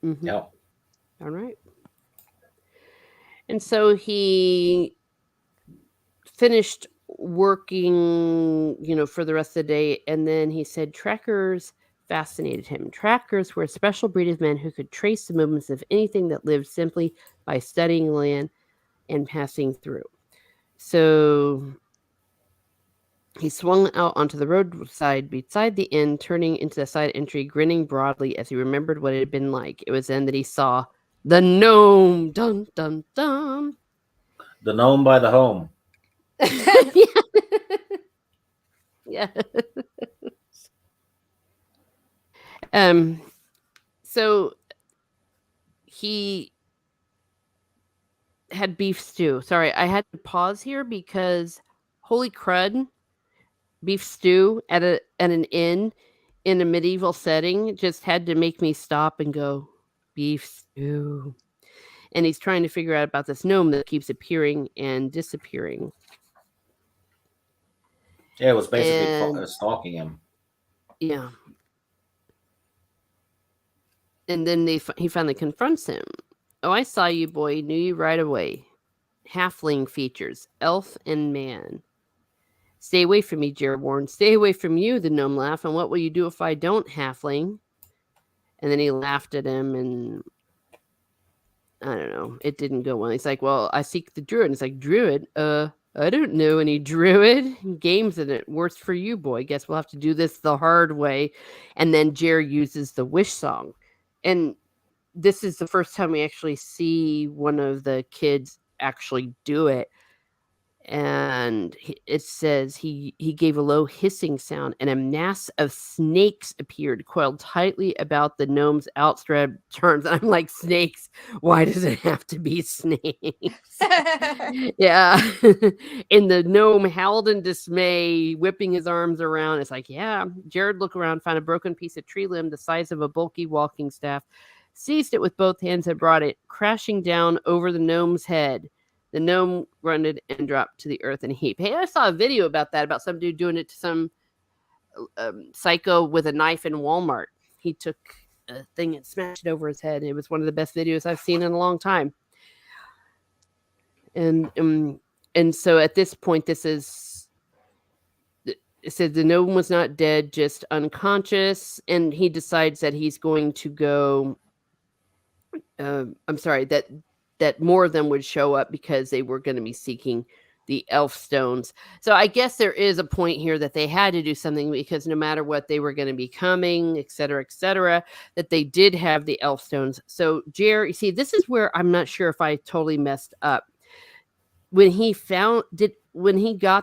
mm-hmm. Yeah. All right. And so he finished working, for the rest of the day. And then he said trackers fascinated him. Trackers were a special breed of men who could trace the movements of anything that lived simply by studying land and passing through. So he swung out onto the roadside beside the inn, turning into the side entry, grinning broadly as he remembered what it had been like. It was then that he saw the gnome. Dun, dun, dun. The gnome by the home. Yeah. Um. So he had beef stew. Sorry, I had to pause here because holy crud, beef stew at an inn in a medieval setting just had to make me stop and go, beef stew. And he's trying to figure out about this gnome that keeps appearing and disappearing. Yeah, it was basically And stalking him. yeah. And then he finally confronts him. Oh, I saw you, boy. Knew you right away. Halfling features, elf and man. Stay away from me, Jared warned. Stay away from you, the gnome laughed. And what will you do if I don't, halfling? And then he laughed at him, and I don't know. It didn't go well. He's like, well, I seek the druid. And it's like, druid? I don't know any druid. Games in it. Worse for you, boy. Guess we'll have to do this the hard way. And then Jared uses the wish song. And this is the first time we actually see one of the kids actually do it. And it says he gave a low hissing sound, and a mass of snakes appeared, coiled tightly about the gnome's outstretched arms. And I'm like, snakes? Why does it have to be snakes? Yeah. And the gnome howled in dismay, whipping his arms around. It's like, yeah. Jared looked around, found a broken piece of tree limb the size of a bulky walking staff, seized it with both hands, and brought it crashing down over the gnome's head. The gnome grunted and dropped to the earth in a heap. Hey, I saw a video about that, about some dude doing it to some psycho with a knife in Walmart. He took a thing and smashed it over his head. It was one of the best videos I've seen in a long time. And so at this point, it said the gnome was not dead, just unconscious, and he decides that he's going to go. I'm sorry, that more of them would show up because they were going to be seeking the elf stones. So I guess there is a point here that they had to do something, because no matter what, they were going to be coming, et cetera, that they did have the elf stones. So Jerry, see, this is where I'm not sure if I totally messed up. When he got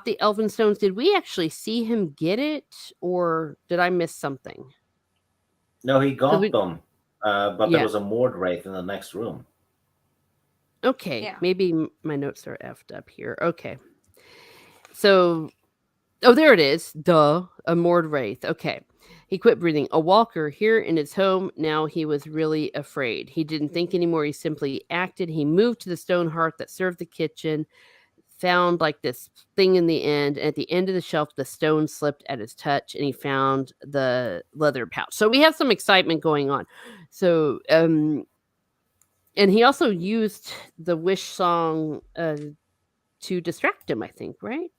the elven stones, did we actually see him get it, or did I miss something? No, he got them, but there Yeah. was a Mord Wraith in the next room. Okay, Yeah. maybe my notes are effed up here. Okay. So, oh, there it is. Duh, a Mord Wraith. Okay. He quit breathing. A walker here in his home. Now he was really afraid. He didn't think anymore. He simply acted. He moved to the stone hearth that served the kitchen, found like this thing in the end. At the end of the shelf, the stone slipped at his touch, and he found the leather pouch. So we have some excitement going on. So, and he also used the wish song to distract him, I think, right?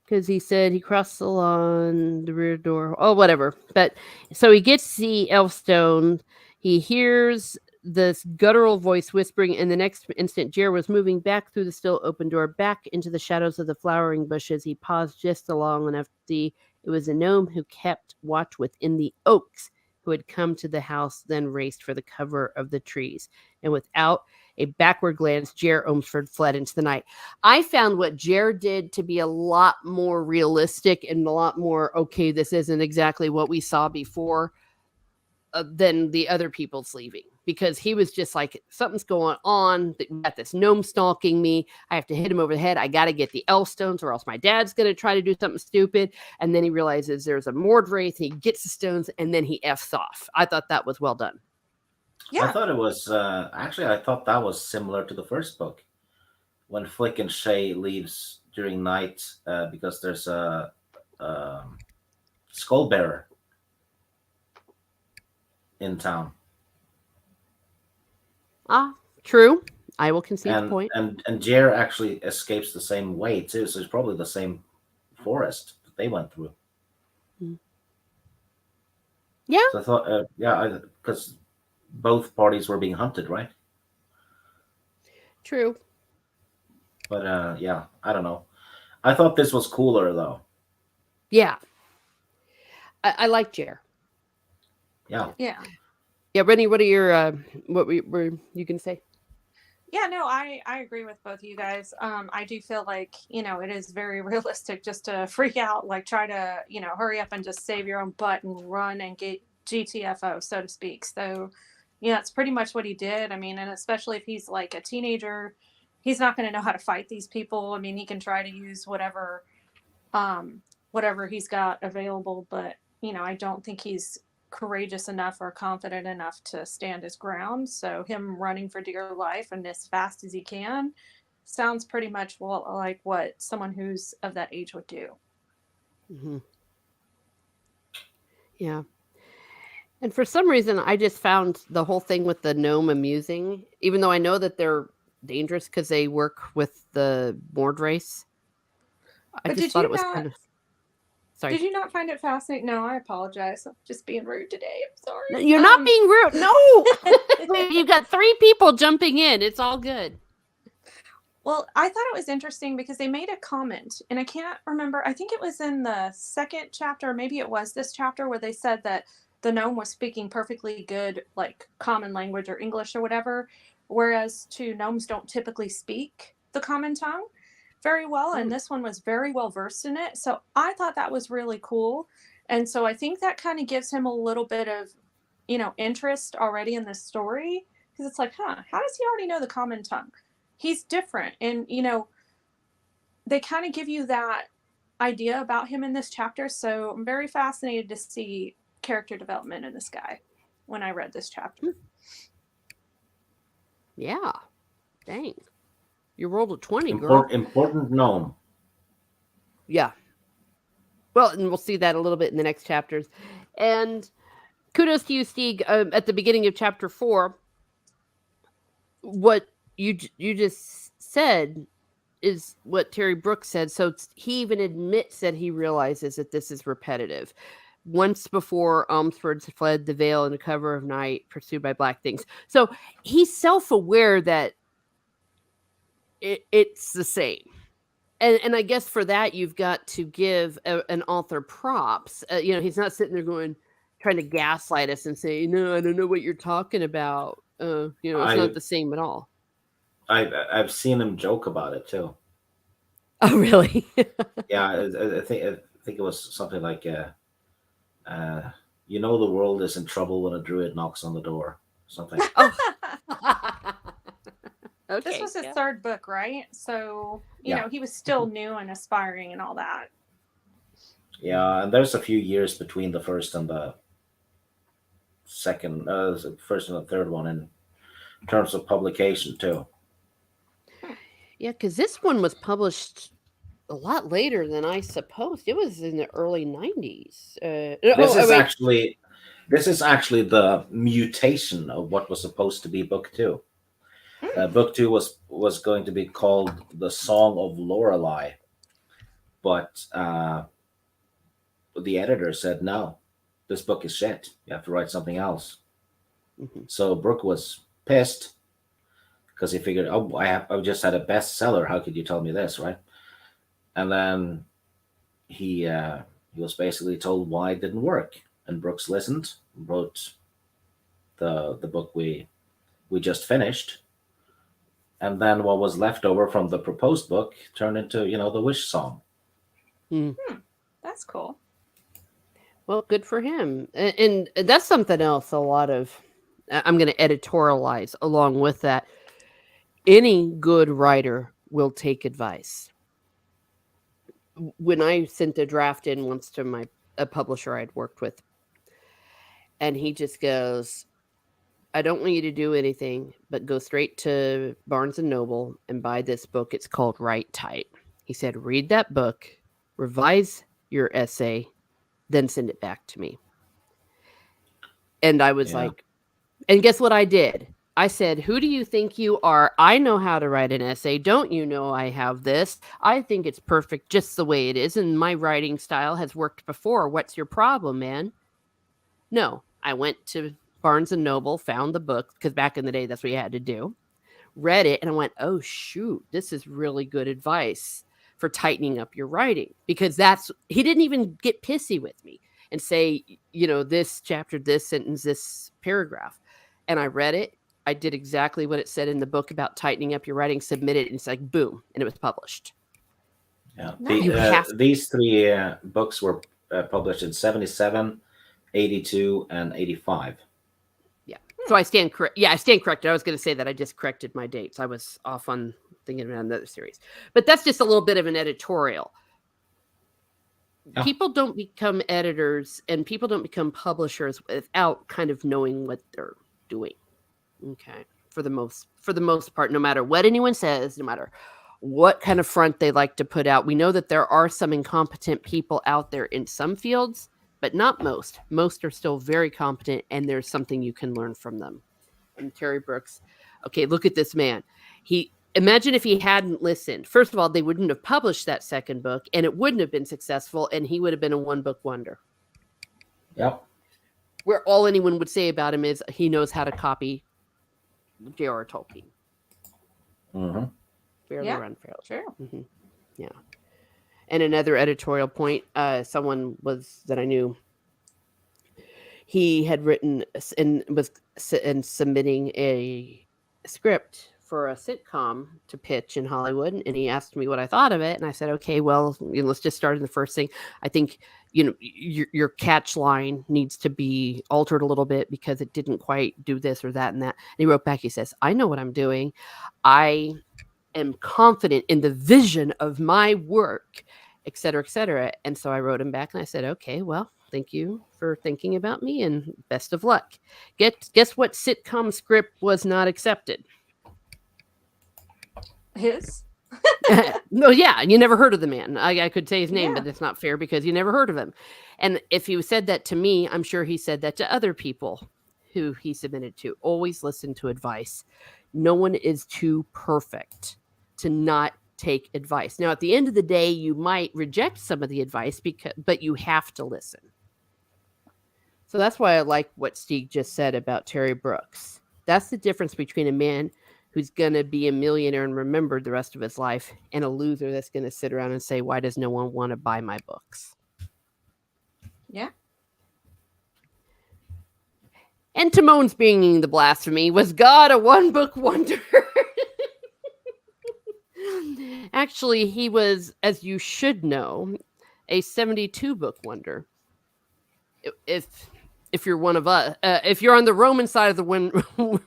Because he said he crossed the lawn, the rear door, oh, whatever. But so he gets the elf stone. He hears this guttural voice whispering, and the next instant, Jer was moving back through the still open door, back into the shadows of the flowering bushes. He paused just long enough to see it was a gnome who kept watch within the oaks, who had come to the house, then raced for the cover of the trees. And without a backward glance, Jer Omsford fled into the night. I found what Jer did to be a lot more realistic and a lot more, okay, this isn't exactly what we saw before, than the other people's leaving. Because he was just like, something's going on. We got this gnome stalking me. I have to hit him over the head. I got to get the elf stones, or else my dad's going to try to do something stupid. And then he realizes there's a Mord Wraith. And he gets the stones, and then he F's off. I thought that was well done. Yeah. I thought it was actually. I thought that was similar to the first book, when Flick and Shay leaves during night because there's a skull bearer in town. Ah, true. I will concede the point. And Jer actually escapes the same way too, so it's probably the same forest that they went through. Yeah. So I thought, because both parties were being hunted, right? True. But I don't know. I thought this was cooler though. Yeah. I like Jer. Yeah. Yeah. Yeah, Brittany, what are your what were you gonna say? Yeah, no, I agree with both of you guys. I do feel like, it is very realistic just to freak out, like try to, hurry up and just save your own butt and run and get GTFO, so to speak. So Yeah, it's pretty much what he did. I mean, and especially if he's like a teenager, he's not going to know how to fight these people. I mean, he can try to use whatever he's got available, but I don't think he's courageous enough or confident enough to stand his ground. So him running for dear life and as fast as he can sounds pretty much like what someone who's of that age would do. Mm-hmm. Yeah. And for some reason, I just found the whole thing with the gnome amusing, even though I know that they're dangerous because they work with the Mord race. I But just thought it was kind of. Sorry. did you not find it fascinating? No, I apologize. I'm just being rude today. I'm sorry. You're not being rude. No. You've got 3 people jumping in. It's all good. Well, I thought it was interesting because they made a comment, and I can't remember. I think it was in the second chapter, or maybe it was this chapter, where they said that the gnome was speaking perfectly good, like common language or English or whatever, whereas gnomes don't typically speak the common tongue very well, and this one was very well versed in it. So I thought that was really cool, and so I think that kind of gives him a little bit of, interest already in this story, because it's like, how does he already know the common tongue? He's different, and they kind of give you that idea about him in this chapter. So I'm very fascinated to see character development in this guy when I read this chapter. Yeah. Dang. You rolled a 20, girl. Important gnome. Yeah. Well, and we'll see that a little bit in the next chapters. And kudos to you, Stieg. At the beginning of chapter 4, what you just said is what Terry Brooks said. So he even admits that he realizes that this is repetitive. Once before, Almsford fled the Vale in the cover of night, pursued by black things. So he's self-aware that it's the same. And I guess for that, you've got to give an author props. He's not sitting there trying to gaslight us and say, no, I don't know what you're talking about. It's not the same at all. I've seen him joke about it too. Oh, really? Yeah, I think it was something like, the world is in trouble when a druid knocks on the door. Something. Oh. Okay, this was his third book, right? So, he was still new and aspiring and all that. Yeah, and there's a few years between the first and the second, first and the third one in terms of publication too. Yeah, because this one was published a lot later than I supposed. It was in the early 90s. This is actually the mutation of what was supposed to be book 2. Book 2 was going to be called The Song of Lorelei, but the editor said, no, this book is shit. You have to write something else. Mm-hmm. So Brooke was pissed because he figured, I just had a bestseller. How could you tell me this, right? And then he was basically told why it didn't work. And Brooks listened, wrote the book we just finished. And then what was left over from the proposed book turned into, the Wishsong. That's cool. Well, good for him. And that's something else. I'm going to editorialize along with that. Any good writer will take advice. When I sent a draft in once to a publisher I'd worked with, and he just goes, I don't want you to do anything, but go straight to Barnes & Noble and buy this book. It's called Write Tight. He said, read that book, revise your essay, then send it back to me. And I was like, and guess what I did? I said, who do you think you are? I know how to write an essay. Don't you know I have this? I think it's perfect just the way it is. And my writing style has worked before. What's your problem, man? No, I went to Barnes & Noble, found the book, because back in the day, that's what you had to do. Read it, and I went, oh, shoot, this is really good advice for tightening up your writing. Because he didn't even get pissy with me and say, this chapter, this sentence, this paragraph. And I read it. I did exactly what it said in the book about tightening up your writing, submitted it, and it's like, boom, and it was published. Yeah. These 3 books were published in 77, 82, and 85. Yeah. So I stand correct. Yeah, I stand corrected. I was going to say that I just corrected my dates. I was off on thinking about another series, but that's just a little bit of an editorial. Yeah. People don't become editors and people don't become publishers without kind of knowing what they're doing. Okay, for the most part, no matter what anyone says, no matter what kind of front they like to put out, we know that there are some incompetent people out there in some fields, but not most. Most are still very competent, and there's something you can learn from them. And Terry Brooks, okay, look at this man. Imagine if he hadn't listened. First of all, they wouldn't have published that second book, and it wouldn't have been successful, and he would have been a one-book wonder. Yep. Where all anyone would say about him is he knows how to copy J.R.R. Tolkien. Mm-hmm. Fairly Yeah, or unfairly. True. Mm-hmm. Yeah. And another editorial point, someone was that I knew, he had written and was submitting a script for a sitcom to pitch in Hollywood, and he asked me what I thought of it, and I said, okay, well, let's just start in the first thing. I think your catch line needs to be altered a little bit because it didn't quite do this or that and that. And he wrote back, he says, I know what I'm doing. I am confident in the vision of my work, et cetera, et cetera. And so I wrote him back and I said, okay, well, thank you for thinking about me and best of luck. Guess what sitcom script was not accepted? His? No, yeah, you never heard of the man. I could say his name, Yeah. but it's not fair because you never heard of him. And if he said that to me, I'm sure he said that to other people who he submitted to. Always listen to advice. No one is too perfect to not take advice. Now, at the end of the day, you might reject some of the advice, but you have to listen. So that's why I like what Steve just said about Terry Brooks. That's the difference between a man who's going to be a millionaire and remembered the rest of his life and a loser that's going to sit around and say, why does no one want to buy my books? Yeah. And Timon's bringing the blasphemy. Was God a one-book wonder? Actually, he was, as you should know, a 72-book wonder. If you're one of us, if you're on the Roman side of the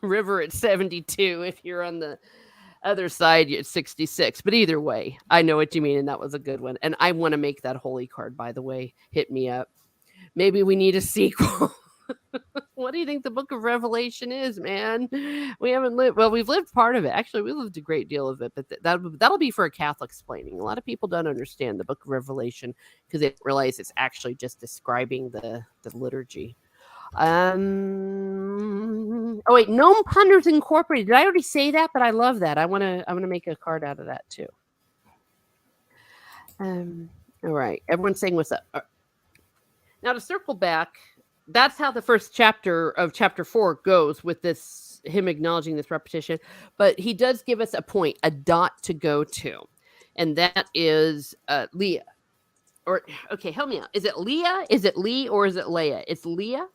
river, it's 72. If you're on the other side, it's 66. But either way, I know what you mean, and that was a good one. And I want to make that holy card, by the way. Hit me up. Maybe we need a sequel. What do you think the Book of Revelation is, man? We haven't lived. Well, we've lived part of it. Actually, we lived a great deal of it, but that'll be for a Catholic explaining. A lot of people don't understand the Book of Revelation because they realize it's actually just describing the liturgy. Oh wait, Gnome Punders Incorporated. Did I already say that? But I love that. I want to make a card out of that too. All right, everyone's saying what's up. Now to circle back, that's how the first chapter of chapter 4 goes with this, him acknowledging this repetition. But he does give us a point, a dot to go to, and that is Leah. Or okay, help me out. Is it Leah? Is it Lee? Or is it Leia? It's Leah.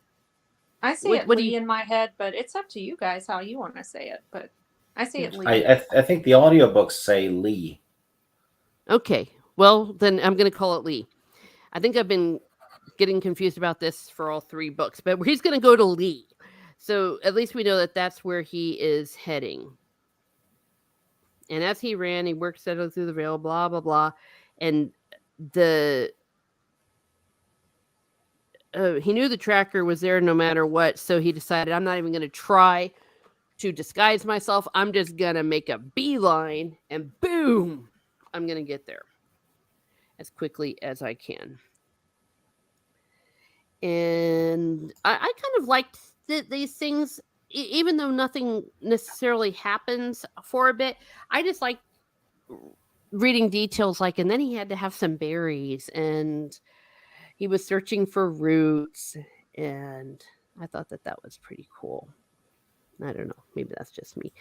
I say it Lee in my head, but it's up to you guys how you want to say it. But I say it Lee. I think the audiobooks say Lee. Okay, well then I'm going to call it Lee. I think I've been getting confused about this for all 3 books, but he's going to go to Lee. So at least we know that that's where he is heading. And as he ran, he worked steadily through the veil, blah, blah, blah. And he knew the tracker was there no matter what. So he decided, I'm not even going to try to disguise myself. I'm just going to make a beeline and boom, I'm going to get there as quickly as I can. And I kind of liked these things, even though nothing necessarily happens for a bit. I just like reading details, like, and then he had to have some berries, and he was searching for roots, and I thought that was pretty cool. I don't know. Maybe that's just me.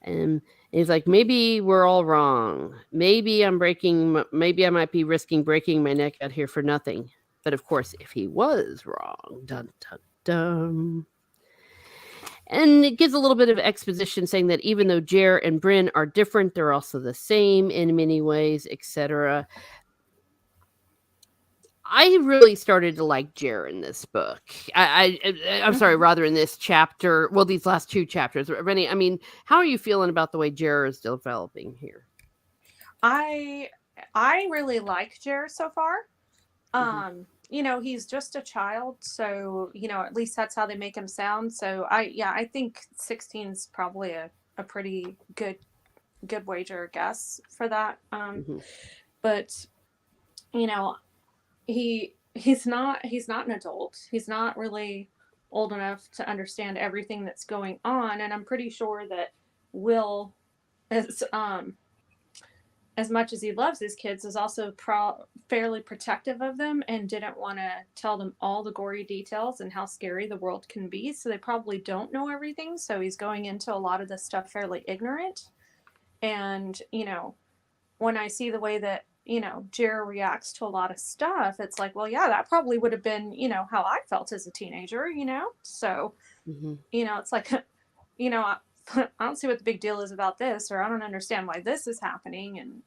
And he's like, maybe we're all wrong. Maybe I might be risking breaking my neck out here for nothing. But of course, if he was wrong, dun, dun, dun. And it gives a little bit of exposition saying that even though Jer and Bryn are different, they're also the same in many ways, etc. I really started to like Jer in this book. I'm sorry, Mhm. rather in this chapter. Well, these last two chapters. Rennie, I mean, how are you feeling about the way Jer is developing here? I I really like Jared so far. Hmm. He's just a child, so at least that's how they make him sound. So I think 16 is probably a pretty good wager guess for that. Hmm. But you know, he's not an adult. He's not really old enough to understand everything that's going on, and I'm pretty sure that Will is as much as he loves his kids, is also fairly protective of them and didn't want to tell them all the gory details and how scary the world can be. So they probably don't know everything. So he's going into a lot of this stuff fairly ignorant. And, when I see the way that, Jer reacts to a lot of stuff, it's like, well, yeah, that probably would have been, how I felt as a teenager. So, Hmm. it's like, I, I don't see what the big deal is about this, or I don't understand why this is happening. And,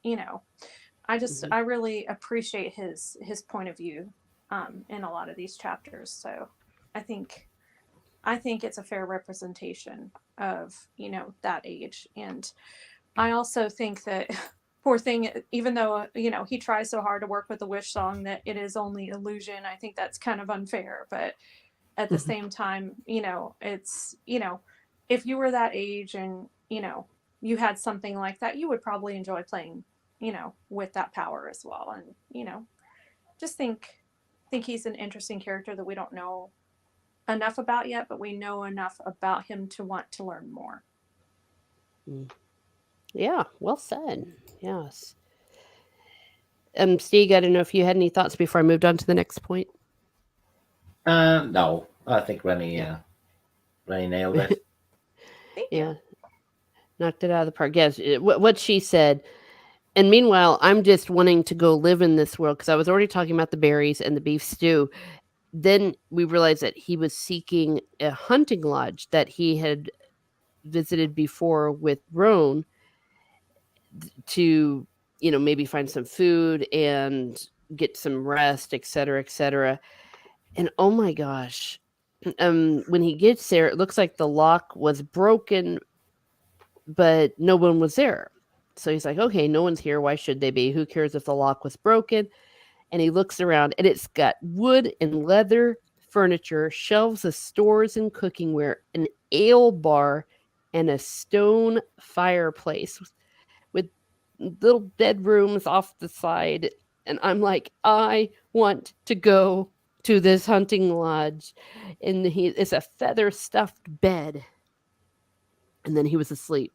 Hmm. I really appreciate his point of view in a lot of these chapters. So I think I think it's a fair representation of that age. And I also think that poor thing, even though he tries so hard to work with the wish song, that it is only illusion. I think that's kind of unfair, but at the same time, it's if you were that age and you had something like that, you would probably enjoy playing with that power as well. And just think he's an interesting character that we don't know enough about yet, but we know enough about him to want to learn more. Yeah, well said. Yes. Steve, I don't know if you had any thoughts before I moved on to the next point. No, I think Rennie Yeah. Rennie nailed it. Thank you. Yeah, knocked it out of the park. Yes, what she said. And meanwhile, I'm just wanting to go live in this world because I was already talking about the berries and the beef stew. Then we realized that he was seeking a hunting lodge that he had visited before with Roan to, maybe find some food and get some rest, etc., etc. And oh my gosh, when he gets there, it looks like the lock was broken, but no one was there. So he's like, okay, no one's here. Why should they be? Who cares if the lock was broken? And he looks around and it's got wood and leather furniture, shelves of stores and cookingware, an ale bar, and a stone fireplace with little bedrooms off the side. And I'm like, I want to go to this hunting lodge. And it's a feather stuffed bed. And then he was asleep.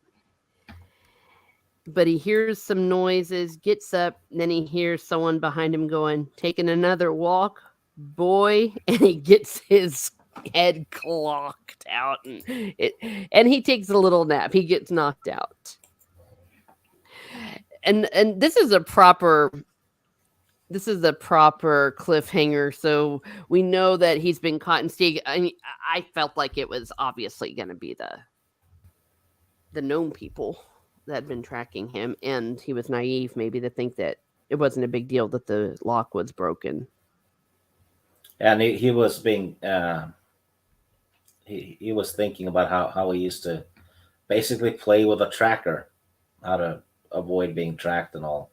But he hears some noises, gets up, and then he hears someone behind him going, taking another walk, boy, and he gets his head clocked out and he takes a little nap. He gets knocked out. And this is a proper cliffhanger. So we know that he's been caught in Stieg. I felt like it was obviously going to be the gnome people that had been tracking him, and he was naive maybe to think that it wasn't a big deal that the lock was broken. And he was being he was thinking about how he used to basically play with a tracker, how to avoid being tracked and all.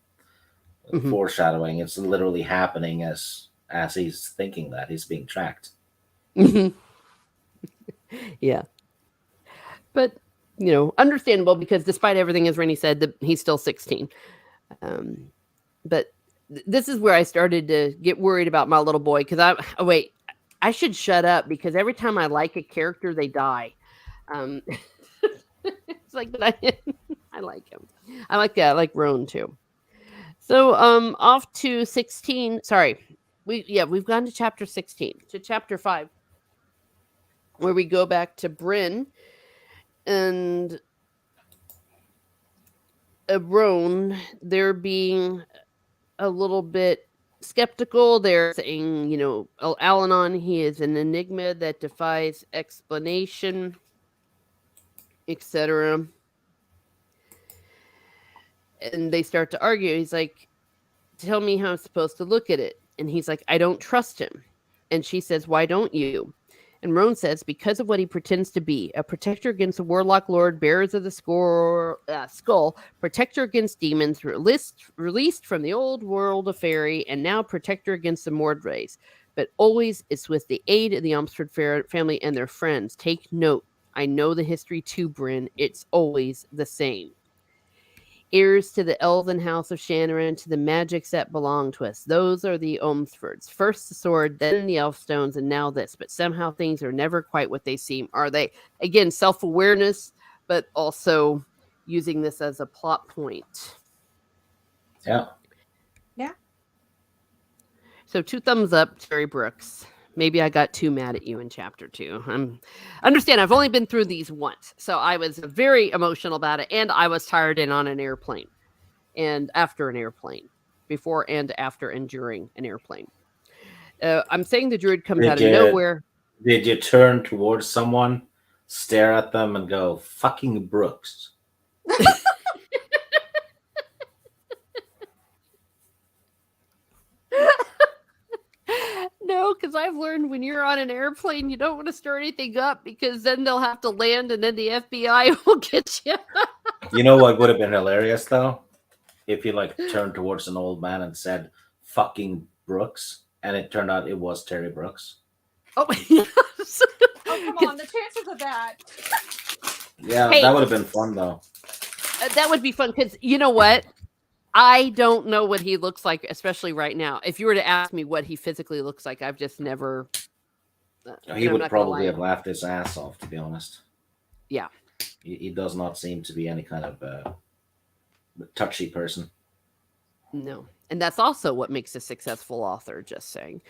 Hmm. Foreshadowing. It's literally happening as he's thinking that he's being tracked. Hmm. Yeah, but understandable because despite everything, as Rennie said, he's still 16. Um, but this is where I started to get worried about my little boy because oh wait, I should shut up because every time I like a character, they die. Um, it's like, but I like him. I like Roan too. So off to 16. Sorry. We've gone to chapter 16, to chapter 5, where we go back to Bryn and Roan. They're being a little bit skeptical. They're saying, Alanon, he is an enigma that defies explanation, etc. And they start to argue. He's like, tell me how I'm supposed to look at it. And he's like, I don't trust him. And she says, why don't you? And Roan says, because of what he pretends to be, a protector against the warlock lord, bearers of the skull, protector against demons, released from the old world of fairy, and now protector against the Mord race. But always it's with the aid of the Umstford family and their friends. Take note. I know the history too, Bryn. It's always the same. Heirs to the elven house of Shannara and to the magics that belong to us. Those are the Omsfords. First the sword, then the Elfstones, and now this. But somehow things are never quite what they seem, are they? Again, self-awareness, but also using this as a plot point. Yeah. Yeah. So 2 thumbs up, Terry Brooks. Maybe I got too mad at you in chapter 2. Understand, I've only been through these once. So I was very emotional about it. And I was tired and on an airplane. And after an airplane. Before and after and during an airplane. I'm saying the druid comes out of nowhere. Did you turn towards someone, stare at them, and go, fucking Brooks? No, because I've learned when you're on an airplane, you don't want to stir anything up because then they'll have to land and then the FBI will get you. You know what would have been hilarious, though? If you, like, turned towards an old man and said, fucking Brooks, and it turned out it was Terry Brooks. Oh, yes. Oh, come on. The chances of that. Yeah, Hey. that would have been fun, though. That would be fun because you know what? I don't know what he looks like, especially right now. If you were to ask me what he physically looks like, I've just never. He would probably have laughed his ass off, to be honest. Yeah. He does not seem to be any kind of touchy person. No. And that's also what makes a successful author, just saying.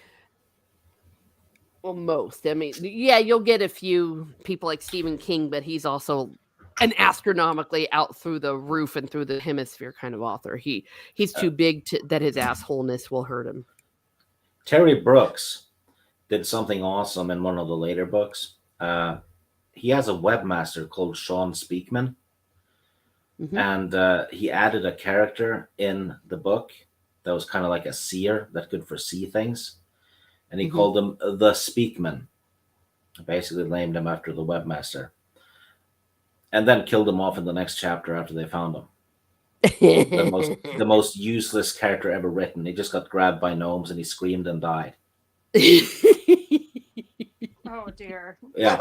Well, most. I mean, yeah, you'll get a few people like Stephen King, but he's also an astronomically out through the roof and through the hemisphere kind of author. He's too big that his assholeness will hurt him. Terry Brooks did something awesome in one of the later books. He has a webmaster called Sean Speakman, and he added a character in the book that was kind of like a seer that could foresee things, and he called him the Speakman. Basically named him after the webmaster. And then killed him off in the next chapter after they found him. the most useless character ever written. He just got grabbed by gnomes and he screamed and died. Oh dear. Yeah.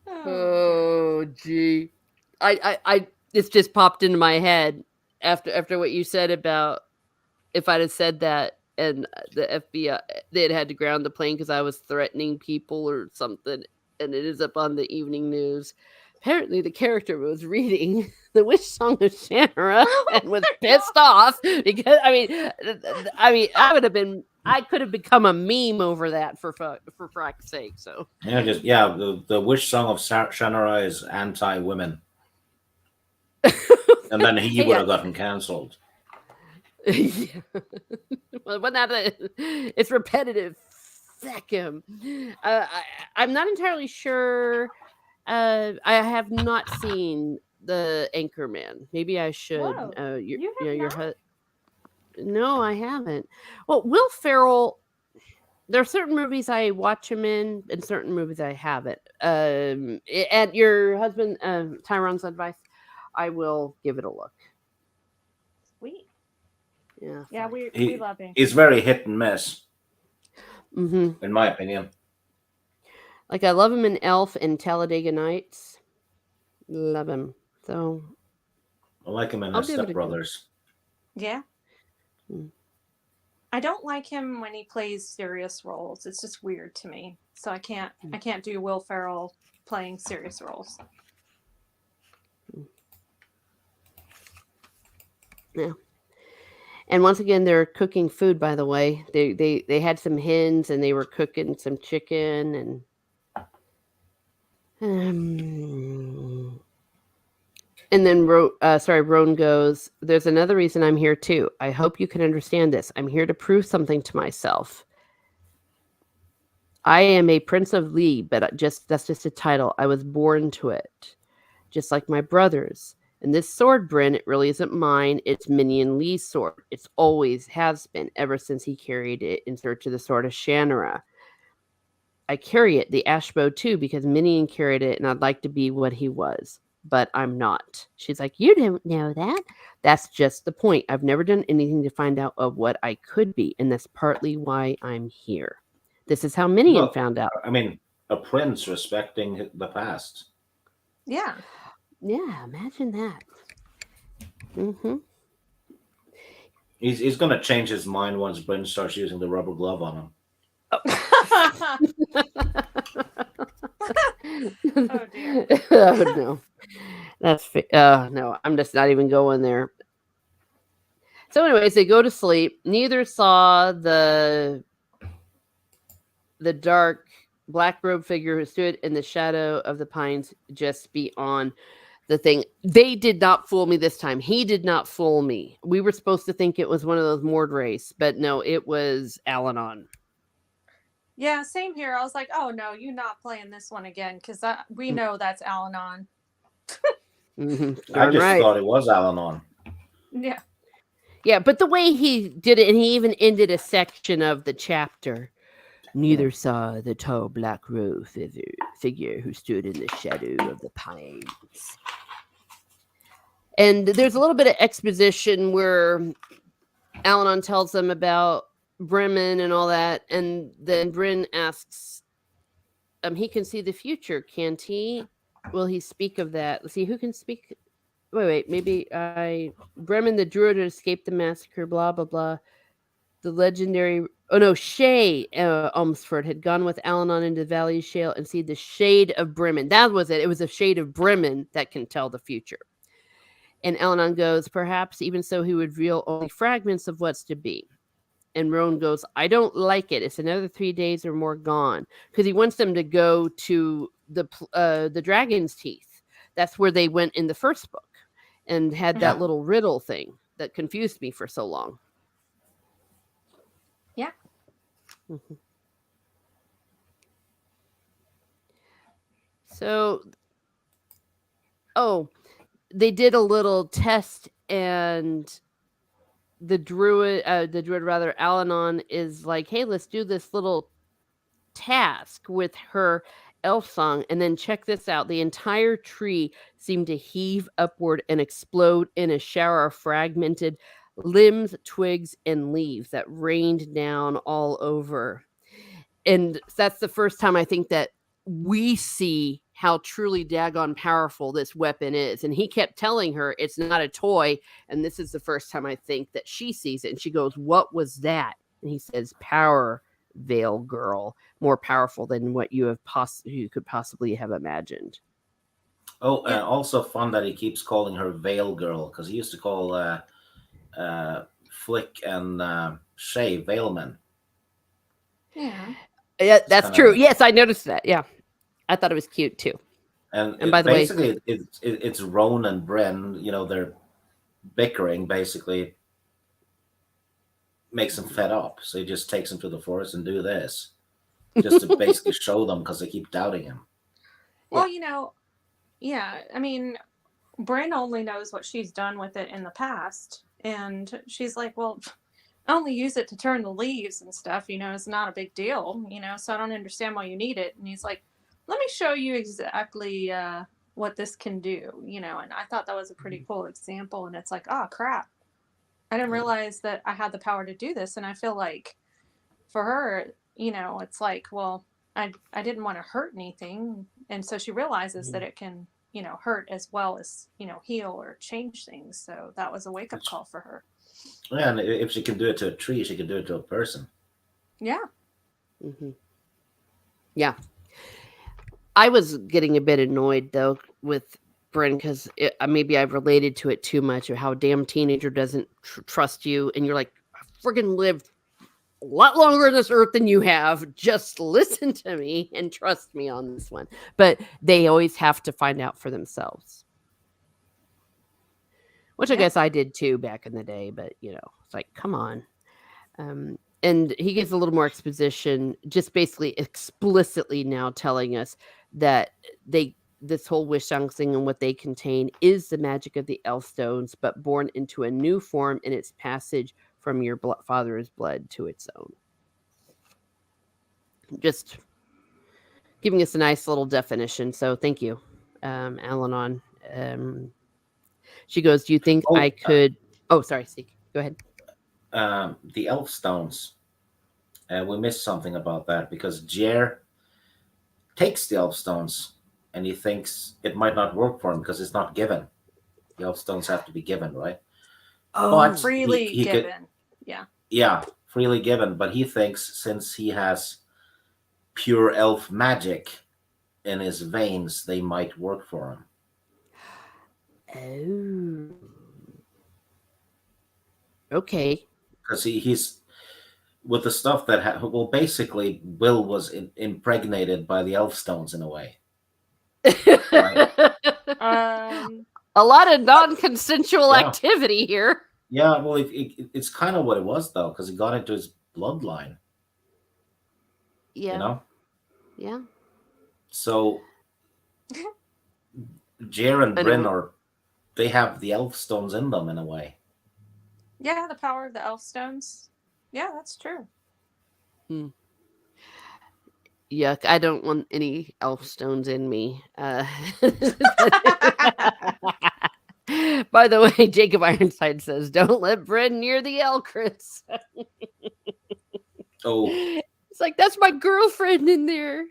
Oh gee. I this just popped into my head after what you said about if I'd have said that and the FBI they had to ground the plane because I was threatening people or something. And it is up on the evening news. Apparently, the character was reading the Wishsong of Shannara and was pissed off because I would have been. I could have become a meme over that for fuck's sake. So the Wishsong of Shannara is anti-women, and then he would have gotten cancelled. Yeah. Well, but not it's repetitive. Fuck him. I'm not entirely sure. I have not seen the Anchorman. Maybe I should. Whoa, you have not? No, I haven't. Well, Will Ferrell. There are certain movies I watch him in, and certain movies I haven't. At your husband Tyrone's advice, I will give it a look. Sweet. Yeah. Yeah, we love him. He's very hit and miss. In my opinion. Like I love him in Elf and Talladega Nights. Love him. So I like him in Step Brothers. Yeah. I don't like him when he plays serious roles. It's just weird to me. So I can't do Will Ferrell playing serious roles. Yeah. And once again, they're cooking food. By the way, they had some hens and they were cooking some chicken and then Roan goes. There's another reason I'm here too. I hope you can understand this. I'm here to prove something to myself. I am a Prince of Lee, but that's just a title. I was born to it, just like my brothers. And this sword, Bryn, it really isn't mine. It's Minion Lee's sword. It's always has been, ever since he carried it in search of the sword of Shannara. I carry it, the Ashbow too, because Minion carried it, and I'd like to be what he was. But I'm not. She's like, you don't know that. That's just the point. I've never done anything to find out of what I could be, and that's partly why I'm here. This is how Minion Well, found out. I mean, a prince respecting the past. Yeah. Yeah, imagine that. Mm-hmm. He's going to change his mind once Bryn starts using the rubber glove on him. Oh dear. Oh no, no. I'm just not even going there. So, anyways, they go to sleep. Neither saw the dark black robed figure who stood in the shadow of the pines just beyond the thing. They did not fool me this time. He did not fool me. We were supposed to think it was one of those Mord race, but no, it was Al-Anon. Yeah, same here. I was like, oh no, you're not playing this one again because we know that's Al-Anon. Mm-hmm. I just Right. thought it was Al-Anon. Yeah. Yeah, but the way he did it, and he even ended a section of the chapter. Neither saw the tall black robe figure who stood in the shadow of the pines. And there's a little bit of exposition where Al-Anon tells them about Bremen and all that, and then Bryn asks, he can see the future, can't he? Will he speak of that? Let's see, who can speak? Wait, maybe Bremen the druid had escaped the massacre, blah, blah, blah. The legendary, Shay Elmsford had gone with Al-Anon into Valley Shale and see the shade of Bremen. That was it. It was a shade of Bremen that can tell the future. And Al-Anon goes, perhaps even so he would reveal only fragments of what's to be. And Roan goes, I don't like it. It's another 3 days or more gone. Because he wants them to go to the Dragon's Teeth. That's where they went in the first book and had that Yeah. little riddle thing that confused me for so long. Yeah. Mm-hmm. So, they did a little test, and the druid rather, Al-Anon is like, hey, let's do this little task with her elf song, and then check this out. The entire tree seemed to heave upward and explode in a shower of fragmented limbs, twigs, and leaves that rained down all over. And that's the first time I think that we see how truly daggone powerful this weapon is. And he kept telling her it's not a toy. And this is the first time I think that she sees it. And she goes, what was that? And he says, power, Veil Girl, more powerful than what you could possibly have imagined. Oh, Yeah. also fun that he keeps calling her Veil Girl, because he used to call Flick and Shay Veilmen. Yeah. Yeah, that's kinda true. like- Yes, I noticed that. Yeah. I thought it was cute too. And by the way- basically, it's Roan and Bren. They're bickering. Basically, makes them fed up. So he just takes them to the forest and do this, just to basically show them, because they keep doubting him. Well, yeah. I mean, Bryn only knows what she's done with it in the past, and she's like, well, I only use it to turn the leaves and stuff. It's not a big deal. So I don't understand why you need it. And he's like, let me show you exactly what this can do. And I thought that was a pretty cool example. And it's like, oh crap, I didn't realize that I had the power to do this. And I feel like for her, it's like, well, I didn't want to hurt anything. And so she realizes that it can, hurt as well as, heal or change things. So that was a wake up call for her. Yeah, and if she can do it to a tree, she can do it to a person. Yeah. Mm-hmm. Yeah. I was getting a bit annoyed though with Bryn because maybe I've related to it too much, or how a damn teenager doesn't trust you, and you're like, I friggin' lived a lot longer on this earth than you have. Just listen to me and trust me on this one. But they always have to find out for themselves, which I guess I did too back in the day. But it's like, come on. And he gives a little more exposition, just basically explicitly now telling us that they this whole Wishsong thing and what they contain is the magic of the elf stones, but born into a new form in its passage from your father's blood to its own. Just giving us a nice little definition. So thank you, Al-Anon. Um, she goes, "Do you think I Oh, could?" Oh, sorry, Steve. Go ahead. the elf stones. We missed something about that because Jer takes the elf stones and he thinks it might not work for him because it's not given. The elf stones have to be given, right? But Oh, Freely he could, given. Yeah. yeah, freely given. But he thinks since he has pure elf magic in his veins, they might work for him. oh, okay. Because he's with the stuff that well, basically, Will was impregnated by the elf stones in a way, right? Um. A lot of non-consensual Yeah, activity here. yeah. Well, it's kind of what it was though, because it got into his bloodline, you Yeah, know. yeah. So Jer and Bryn Anyway, are they have the elf stones in them in a way. Yeah, the power of the elf stones. Yeah, that's true. yuck! I don't want any elf stones in me. By the way, Jacob Ironside says, "Don't let Bryn near the Elcris." Oh, It's like that's my girlfriend in there.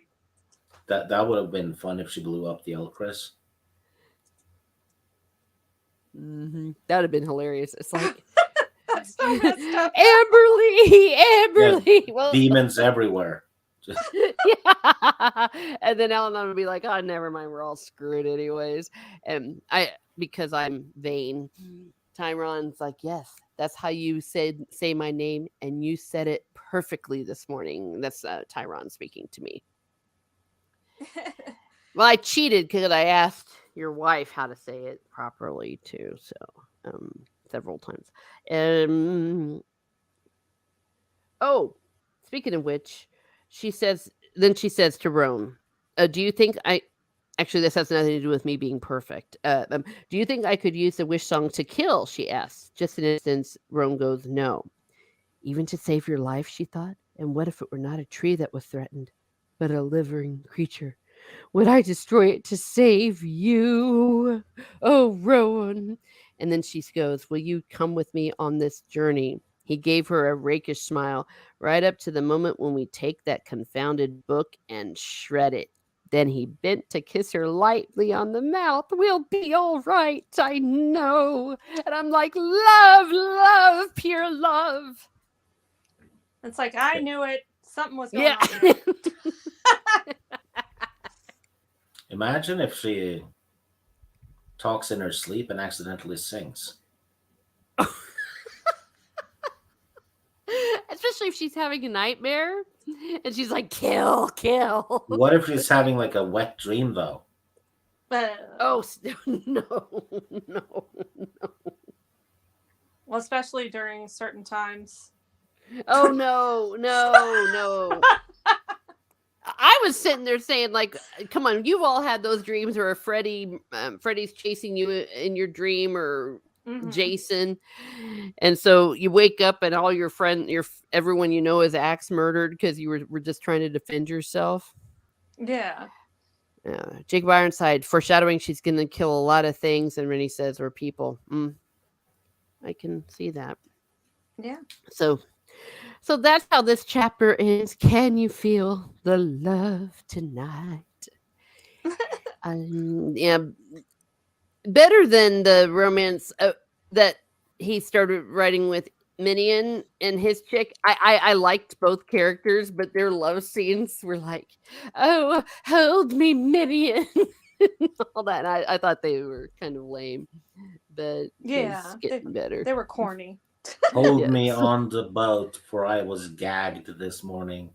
that would have been fun if she blew up the Elcris. That would have been hilarious. It's like That's so messed up. Amberly, Yeah, Amberly. Well, demons everywhere. Just, yeah. And then Ellen would be like, "Oh, never mind. We're all screwed anyways." And because I'm vain, Tyron's like, "Yes, that's how you say my name, and you said it perfectly this morning." That's Tyron speaking to me. Well, I cheated because I asked your wife how to say it properly too. So, several times. Um. Oh, speaking of which, she says. Then she says to Roan, "Do you think I?" Actually, this has nothing to do with me being perfect. Do you think I could use the wish song to kill? She asks. Just an instance, Roan goes, "No." Even to save your life, she thought. And what if it were not a tree that was threatened, but a living creature? Would I destroy it to save you? Oh, Rowan. And then she goes, "Will you come with me on this journey?" He gave her a rakish smile, "Right up to the moment when we take that confounded book and shred it." Then he bent to kiss her lightly on the mouth. "We'll be all right, I know." And I'm like, love, love, pure love. It's like I knew it. Something was going Yeah. on there. imagine if she talks in her sleep and accidentally sings. Especially if she's having a nightmare and she's like, "Kill, kill." What if she's having like a wet dream though? Oh, no, no. Well, especially during certain times. Oh, no, no, no. I was sitting there saying, like, come on, you've all had those dreams where Freddy's chasing you in your dream, or Mhm. Jason, and so you wake up and all everyone you know is axe murdered because you were just trying to defend yourself. Yeah. Jacob Ironside foreshadowing she's going to kill a lot of things, and Rennie says, "Or people." I can see that. Yeah. So that's how this chapter ends. Can you feel the love tonight? Yeah, better than the romance that he started writing with Minion and his chick. I liked both characters, but their love scenes were like, "Oh, hold me, Minion," and all that. And I thought they were kind of lame, but Yeah. it's getting better. They were corny. Hold me Yes. on the boat, for I was gagged this morning.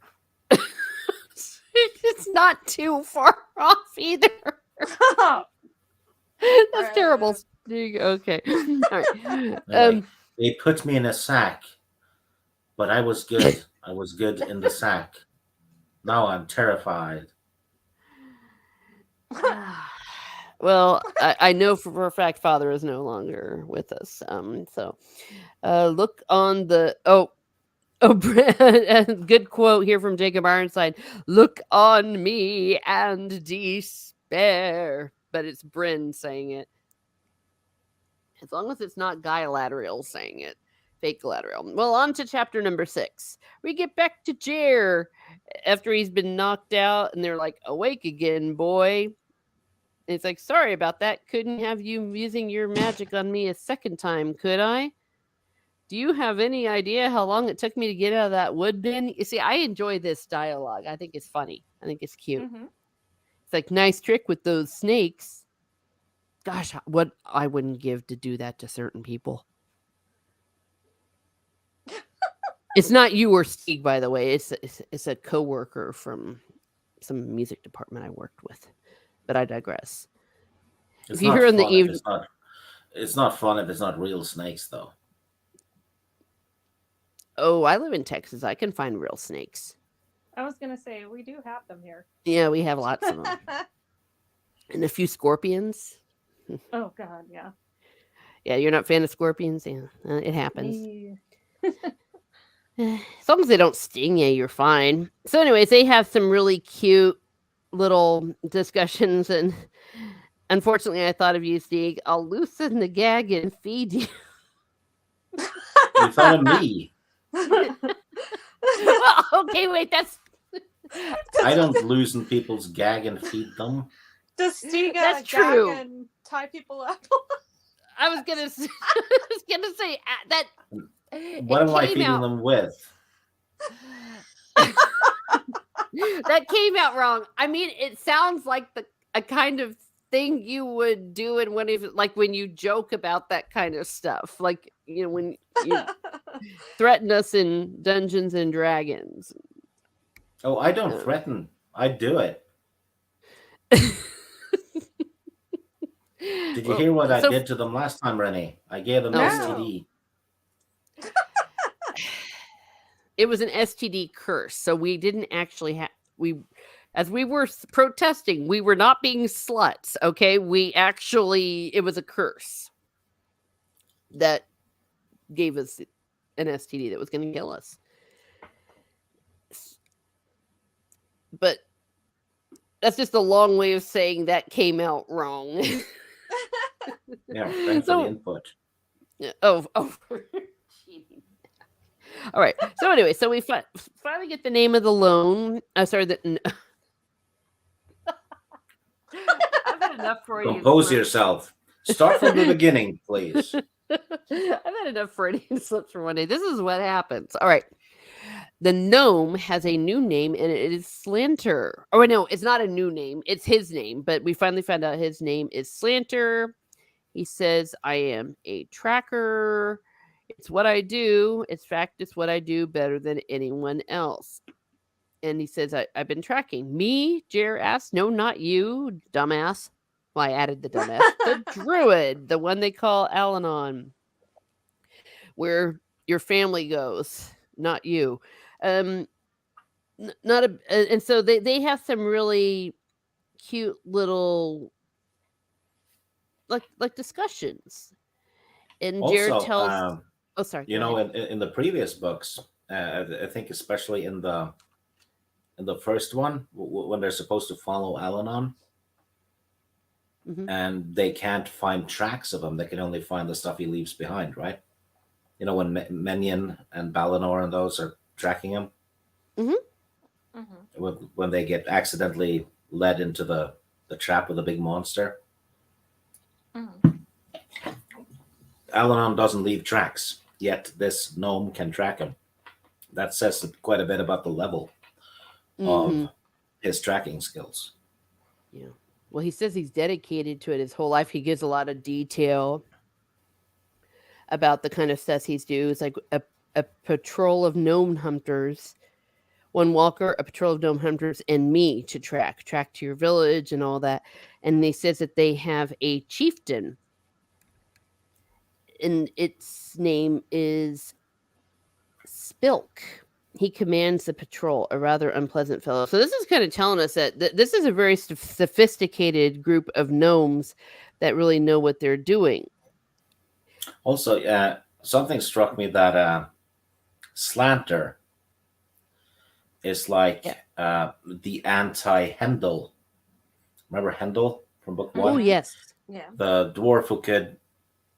It's not too far off either. That's terrible. Okay. All right. Anyway, they put me in a sack, but I was good. I was good in the sack. Now I'm terrified. I know for a fact Father is no longer with us. Look on the oh, good quote here from Jacob Ironside. Look on me and despair. But it's Bryn saying it. As long as it's not Guy Galadriel saying it. Fake Galadriel. Well, on to chapter number 6. We get back to Jer after he's been knocked out, and they're like, awake again, boy. And he's like, sorry about that. Couldn't have you using your magic on me a second time, could I? Do you have any idea how long it took me to get out of that wood bin? You see, I enjoy this dialogue. I think it's funny. I think it's cute. Mm-hmm. It's like, nice trick with those snakes. Gosh, what I wouldn't give to do that to certain people. It's not you or Steve, by the way. It's a coworker from some music department I worked with. But I digress. It's If you not hear in the fun if evening, it's not fun if it's not real snakes, though. oh, I live in Texas. I can find real snakes. I was gonna say we do have them here. Yeah, we have lots of them, and a few scorpions. Oh God, yeah. Yeah, you're not a fan of scorpions? Yeah, it happens. Yeah. As long as they don't sting you, you're fine. So, anyways, they have some really cute little discussions, and unfortunately, I thought of you, Steve. I'll loosen the gag and feed you. You thought of me. Well, okay, wait, that's I don't loosen people's gag and feed them. Does Stiga That's gag true. and tie people up? I was gonna say that. What it am I came feeding out- them with? That came out wrong. I mean, it sounds like a kind of thing you would do, and when you joke about that kind of stuff, like when you threaten us in Dungeons and Dragons. Oh, I don't threaten. I do it. Did you hear what I did to them last time, Renee? I gave them No. STD. It was an STD curse, so we didn't actually have as we were protesting, we were not being sluts. Okay, it was a curse that gave us an STD that was going to kill us. But that's just a long way of saying that came out wrong. Yeah, thanks for the input. Oh, cheating. All right. So anyway, we finally get the name of the loan. Sorry, I've had enough Freudian. Compose yourself. Start from the beginning, please. I've had enough Freudian slips for one day. This is what happens. All right. The gnome has a new name, and it is Slanter. Oh, no, it's not a new name. It's his name, but we finally found out his name is Slanter. He says, I am a tracker. It's what I do. In fact, it's what I do better than anyone else. And he says, I've been tracking. Me? Jer asked. No, not you, dumbass. Well, I added the dumbass. The druid, the one they call Alanon. Where your family goes, not you. And so they have some really cute little like discussions. And Jared tells oh, sorry. You know, in the previous books, I think especially in the first one, when they're supposed to follow Alanon, and they can't find tracks of him, they can only find the stuff he leaves behind, right? You know, when Menyon and Balinor and those are tracking him, when they get accidentally led into the trap of the big monster. Alanon doesn't leave tracks, yet this gnome can track him. That says quite a bit about the level of his tracking skills. Yeah. Well, he says he's dedicated to it his whole life. He gives a lot of detail about the kind of stuff he's doing. It's like a patrol of gnome hunters, one walker, a patrol of gnome hunters, and me to track to your village and all that. And he says that they have a chieftain, and its name is Spilk. He commands the patrol, a rather unpleasant fellow. So this is kind of telling us that this is a very sophisticated group of gnomes that really know what they're doing. Also, something struck me that Slanter is like Yeah. the anti-Hendel. Remember Hendel from book Oh, one? yes. Yeah. The dwarf who could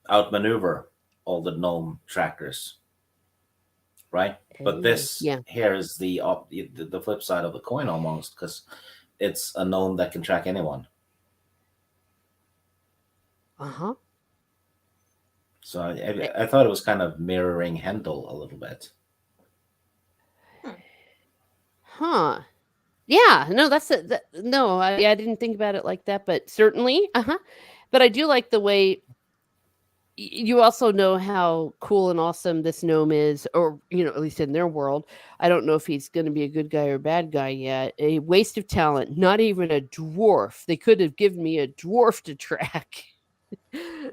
outmaneuver all the gnome trackers, right? But this Yeah. here is the flip side of the coin almost, because it's a gnome that can track anyone. Uh-huh. So I thought it was kind of mirroring Hendel a little bit. Huh. Yeah, no, no, I didn't think about it like that, but certainly, but I do like the way you also know how cool and awesome this gnome is, or at least in their world. I don't know if he's going to be a good guy or bad guy yet. A waste of talent, not even a dwarf. They could have given me a dwarf to track.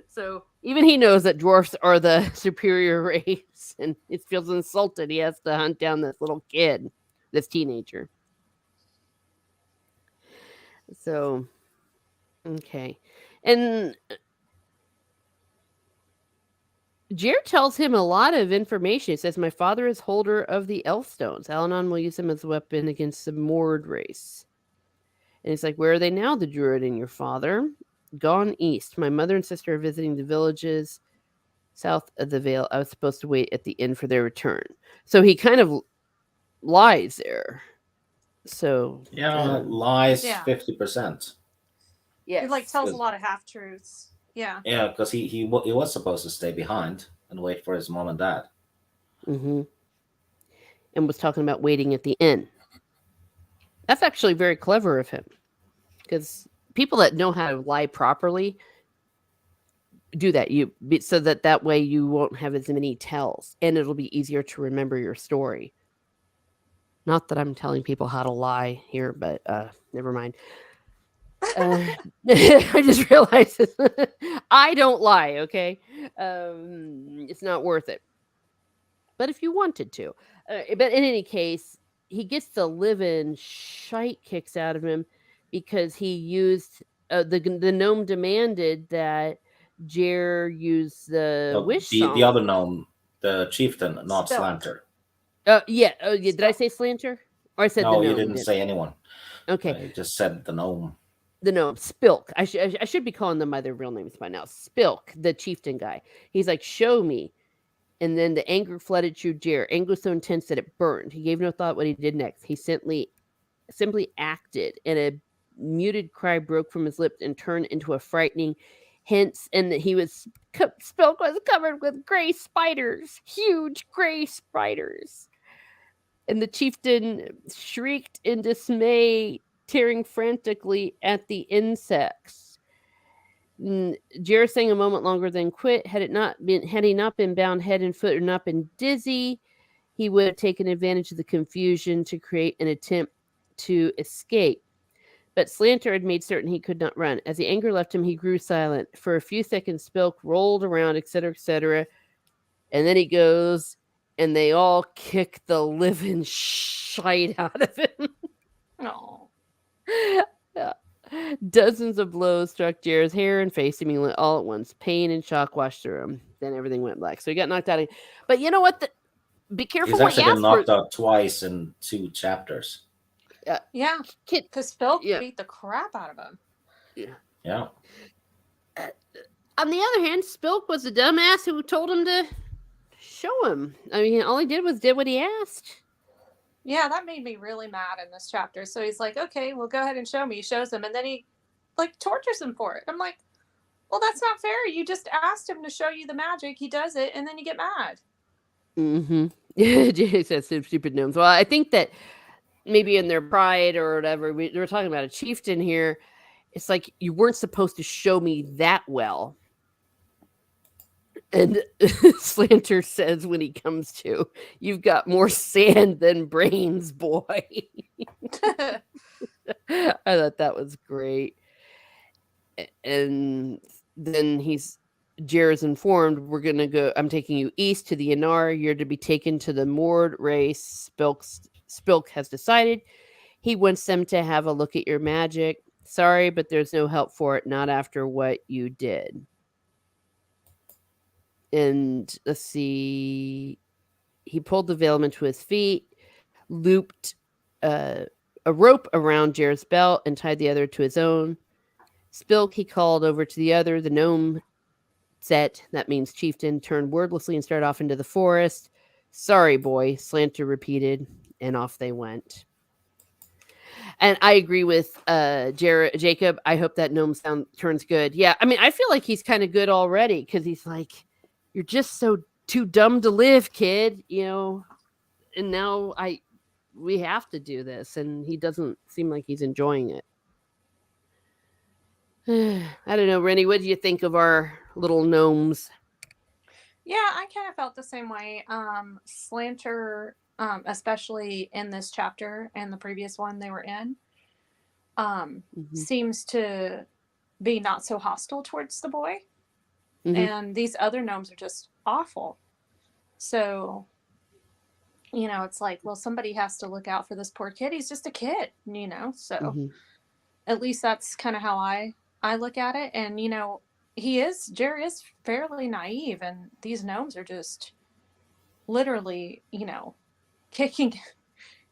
So even he knows that dwarfs are the superior race, and it feels insulted. He has to hunt down this little kid, this teenager. So, okay. And Jer tells him a lot of information. He says, "My father is holder of the elf stones. Alanon will use them as a weapon against the Mord race." And he's like, "Where are they now, the druid and your father?" "Gone east. My mother and sister are visiting the villages south of the Vale. I was supposed to wait at the inn for their return." So he kind of lies there. So lies Yeah. 50%. yes. He like tells a Good. lot of half truths. Yeah. Yeah, because he was supposed to stay behind and wait for his mom and dad. Mm-hmm. And was talking about waiting at the inn. That's actually very clever of him, because people that know how to lie properly do that. So that way you won't have as many tells, and it'll be easier to remember your story. Not that I'm telling people how to lie here, but never mind. I just realized I don't lie. Okay, it's not worth it. But if you wanted to, but in any case, he gets the living shite kicks out of him because he used the gnome demanded that Jer use the No, wish the song. other gnome, the chieftain, not Spelt. Slanter. Yeah. Oh, yeah. Did I say Slanter? Or I said the No, you gnome? didn't say anyone. Okay, You just said the gnome. the gnome Spilk. I should be calling them by their real names by now. Spilk, the chieftain guy. He's like, "Show me." And then the anger flooded through Jer. Anger was so intense that it burned. He gave no thought what he did next. He simply acted, and a muted cry broke from his lips and turned into a frightening hints, and that Spilk was covered with gray spiders, huge gray spiders. And the chieftain shrieked in dismay, tearing frantically at the insects. Jer sang a moment longer, then quit. Had he not been bound head and foot or not been dizzy, he would have taken advantage of the confusion to create an attempt to escape. But Slanter had made certain he could not run. As the anger left him, he grew silent. For a few seconds, Spilk rolled around, etc., and then he goes, and they all kick the living shite out of him. No. Yeah. Dozens of blows struck Jared's hair and face seemingly all at once. Pain and shock washed through him. Then everything went black. So he got knocked out. But you know what? Be careful He's what you actually been ask for. knocked out twice in 2 chapters. Yeah. Kid, Because Phil Yeah. beat the crap out of him. Yeah. On the other hand, Spilk was a dumbass who told him to show him. I mean, all he did was did what he asked. Yeah, that made me really mad in this chapter. So he's like, "Okay, well, go ahead and show me." He shows him, and then he like tortures him for it. I'm like, well, that's not fair. You just asked him to show you the magic. He does it, and then you get mad. Mm-hmm. Jay says stupid gnomes. Well, I think that maybe in their pride or whatever, they were talking about a chieftain here. It's like you weren't supposed to show me that well. And Slanter says when he comes to, "You've got more sand than brains, boy." I thought that was great. And then Jer is informed, we're gonna go. I'm taking you east to the Yanar. You're to be taken to the moored race. Spilk has decided. He wants them to have a look at your magic. Sorry, but there's no help for it. Not after what you did. And let's see. He pulled the Veilman to his feet, looped uh, a rope around Jer's belt, and tied the other to his own. Spilk, he called over to the other. The gnome set, that means chieftain, turned wordlessly and started off into the forest. Sorry, boy, Slanter repeated, and off they went. And I agree with Jacob. I hope that gnome sound turns good. Yeah, I mean, I feel like he's kind of good already because he's like, you're just so too dumb to live, kid. And now we have to do this, and he doesn't seem like he's enjoying it. I don't know, Rennie. What do you think of our little gnomes? Yeah, I kind of felt the same way. Slanter, especially in this chapter and the previous one they were in, seems to be not so hostile towards the boy. And these other gnomes are just awful. So, it's like, well, somebody has to look out for this poor kid. He's just a kid, so at least that's kind of how I look at it. And, Jerry is fairly naive, and these gnomes are just literally, kicking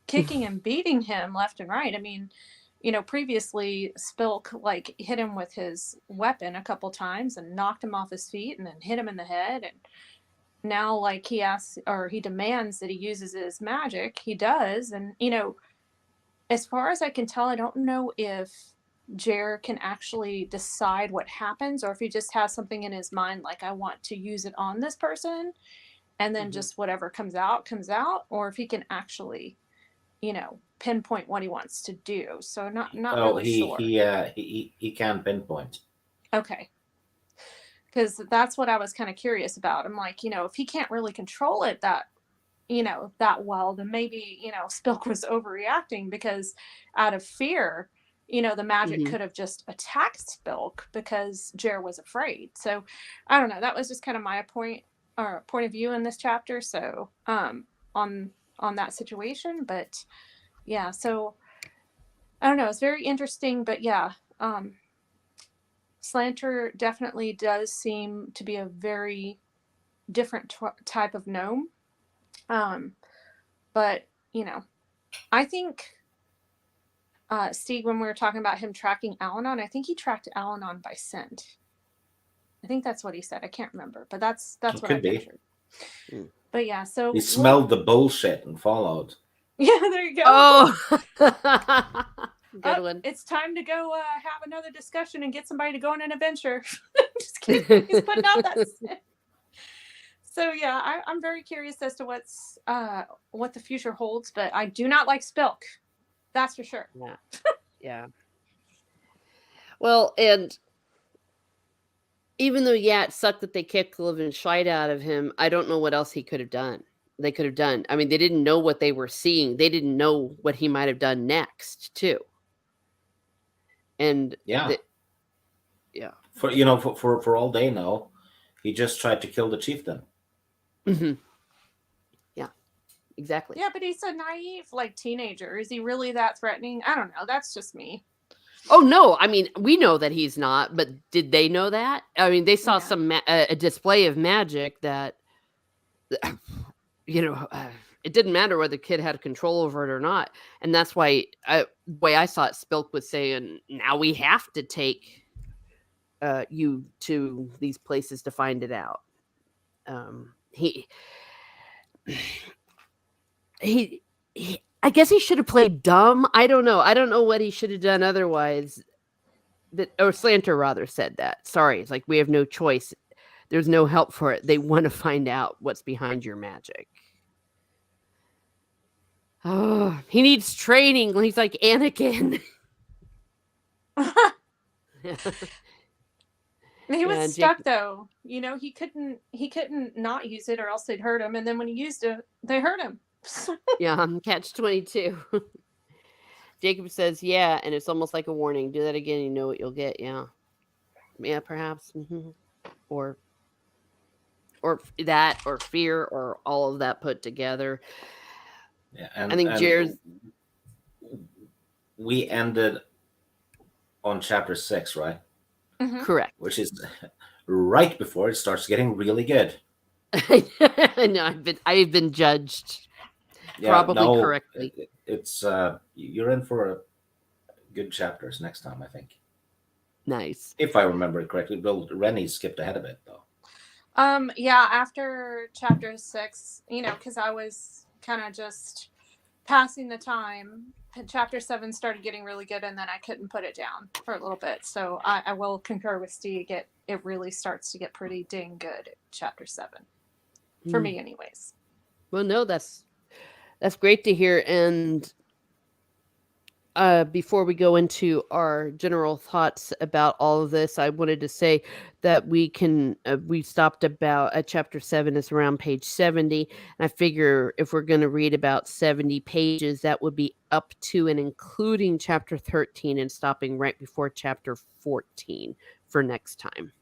and beating him left and right. I mean, previously Spilk like hit him with his weapon a couple times and knocked him off his feet and then hit him in the head. And now like he asks, or he demands that he uses his magic. He does. And, as far as I can tell, I don't know if Jer can actually decide what happens, or if he just has something in his mind like, I want to use it on this person, and then just whatever comes out, or if he can actually, pinpoint what he wants to do. So not really sure. He can pinpoint. Okay. Because that's what I was kind of curious about. I'm like, if he can't really control it that well, then maybe, Spilk was overreacting because out of fear, the magic could have just attacked Spilk because Jer was afraid. So I don't know. That was just kind of my point of view in this chapter. So on that situation. But yeah, so I don't know. It's very interesting. But yeah, Slanter definitely does seem to be a very different type of gnome. But, I think, Steve, when we were talking about him tracking Al-Anon, I think he tracked Al-Anon by scent. I think that's what he said. I can't remember, but that's what I pictured. But yeah, so he smelled the bullshit and followed. Yeah, there you go. Oh, good one. It's time to go have another discussion and get somebody to go on an adventure. Just kidding. He's putting out that scent. So yeah, I'm very curious as to what the future holds, but I do not like Spilk. That's for sure. Yeah. Yeah. Well, and even though, it sucked that they kicked the living shite out of him, I don't know what else he could have done. They could have done. I mean, they didn't know what they were seeing. They didn't know what he might have done next, too. And yeah. For all they know, he just tried to kill the chieftain. Yeah, exactly. Yeah, but he's a naive, like, teenager. Is he really that threatening? I don't know. That's just me. Oh, no. I mean, we know that he's not, but did they know that? I mean, they saw a display of magic that, it didn't matter whether the kid had control over it or not. And that's why, the way I saw it, Spilk was saying, now we have to take you to these places to find it out. He I guess he should have played dumb. I don't know. I don't know what he should have done otherwise. Or Slanter rather said that. Sorry, it's like we have no choice. There's no help for it. They want to find out what's behind your magic. Oh, he needs training. He's like Anakin. He was stuck though. He couldn't not use it or else they'd hurt him. And then when he used it, they hurt him. Yeah, catch 22. Jacob says, yeah, and it's almost like a warning. Do that again, you know what you'll get. Yeah. Yeah, perhaps. Or or that, or fear, or all of that put together. Yeah, I think and Jared's we ended on chapter 6, right? Hmm. Which correct. is right before it starts getting really good. No, I've been judged Yeah, probably no, correctly. it's you're in for good chapters next time, I think. Nice. If I remember it correctly. Well, Rennie skipped ahead of it though. Yeah, after chapter 6, because I was kind of just passing the time. Chapter 7 started getting really good, and then I couldn't put it down for a little bit. So I will concur with Steve. It really starts to get pretty dang good at chapter 7 for Mm. me, anyways. Well, no, that's great to hear. And before we go into our general thoughts about all of this, I wanted to say that we stopped about at chapter 7 is around page 70. And I figure if we're going to read about 70 pages, that would be up to and including chapter 13 and stopping right before chapter 14 for next time.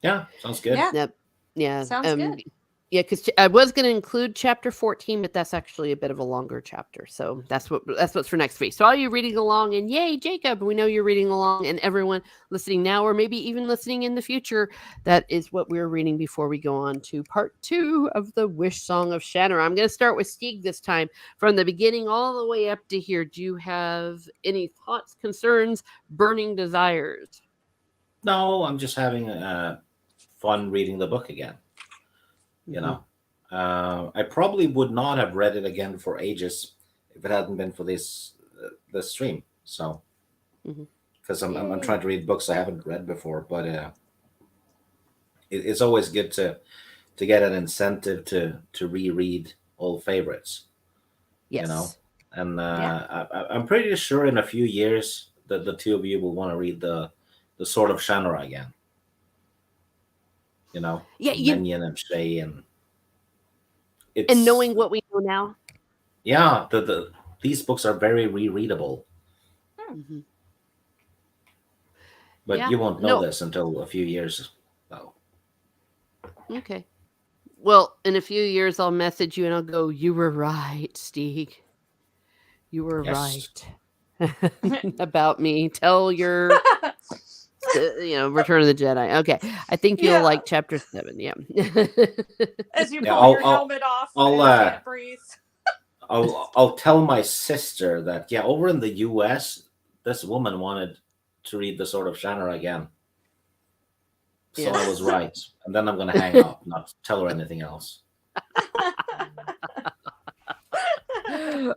Yeah, sounds good. Yeah, Yep. Yeah. sounds good. Yeah, because I was going to include chapter 14, but that's actually a bit of a longer chapter. So that's what's for next week. So all you reading along, and yay, Jacob, we know you're reading along, and everyone listening now, or maybe even listening in the future, that is what we're reading before we go on to part 2 of the Wishsong of Shannara. I'm going to start with Stieg this time, from the beginning all the way up to here. Do you have any thoughts, concerns, burning desires? No, I'm just having fun reading the book again. You Mhm. know, I probably would not have read it again for ages if it hadn't been for this stream. So, Mhm. because I'm Yay. trying to read books I haven't read before, but it's always good to get an incentive to reread old favorites. You know, Yes. and Yeah. I'm pretty sure in a few years that the two of you will want to read the Sword of Shannara again. You know, Yeah, from Menyon and Shay, and and it's knowing what we know now. yeah, these books are very rereadable, Hmm. Mhm. but Yeah. you won't know No. this until a few years. Oh, Okay. Well, in a few years, I'll message you and I'll go, "You were right, Stieg. You were yes, right about me. Tell your, Return of the Jedi." Okay. I think you'll Yeah. like chapter 7. Yeah. As you yeah, pull your helmet off I'll and can't breathe. I'll tell my sister that yeah, over in the U.S., this woman wanted to read the Sword of Shannara again, so I was Yes. right, and then I'm gonna hang up, not tell her anything else.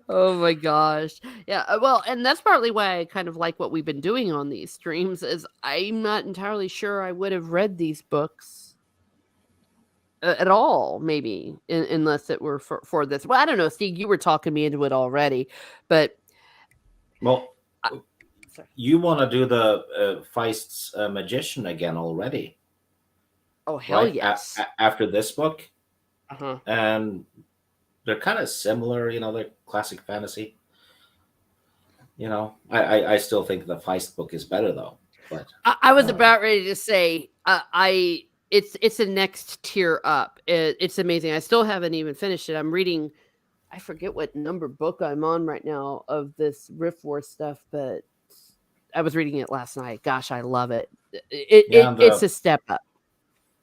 Oh my gosh. Yeah, well, and that's partly why I kind of like what we've been doing on these streams is I'm not entirely sure I would have read these books at all, maybe, unless it were for this. Well, I don't know, Steve, you were talking me into it already, but Well, I, sorry. you want to do the Feist's magician again already, Oh, hell right? yes. After this book, Uh-huh. and they're kind of similar, they're classic fantasy. I still think the Feist book is better though, but I was um, about ready to say I it's a next tier up. It's amazing. I still haven't even finished it. I'm reading. I forget what number book I'm on right now of this Rift War stuff, but I was reading it last night. Gosh, I love it. yeah, and It's a step up.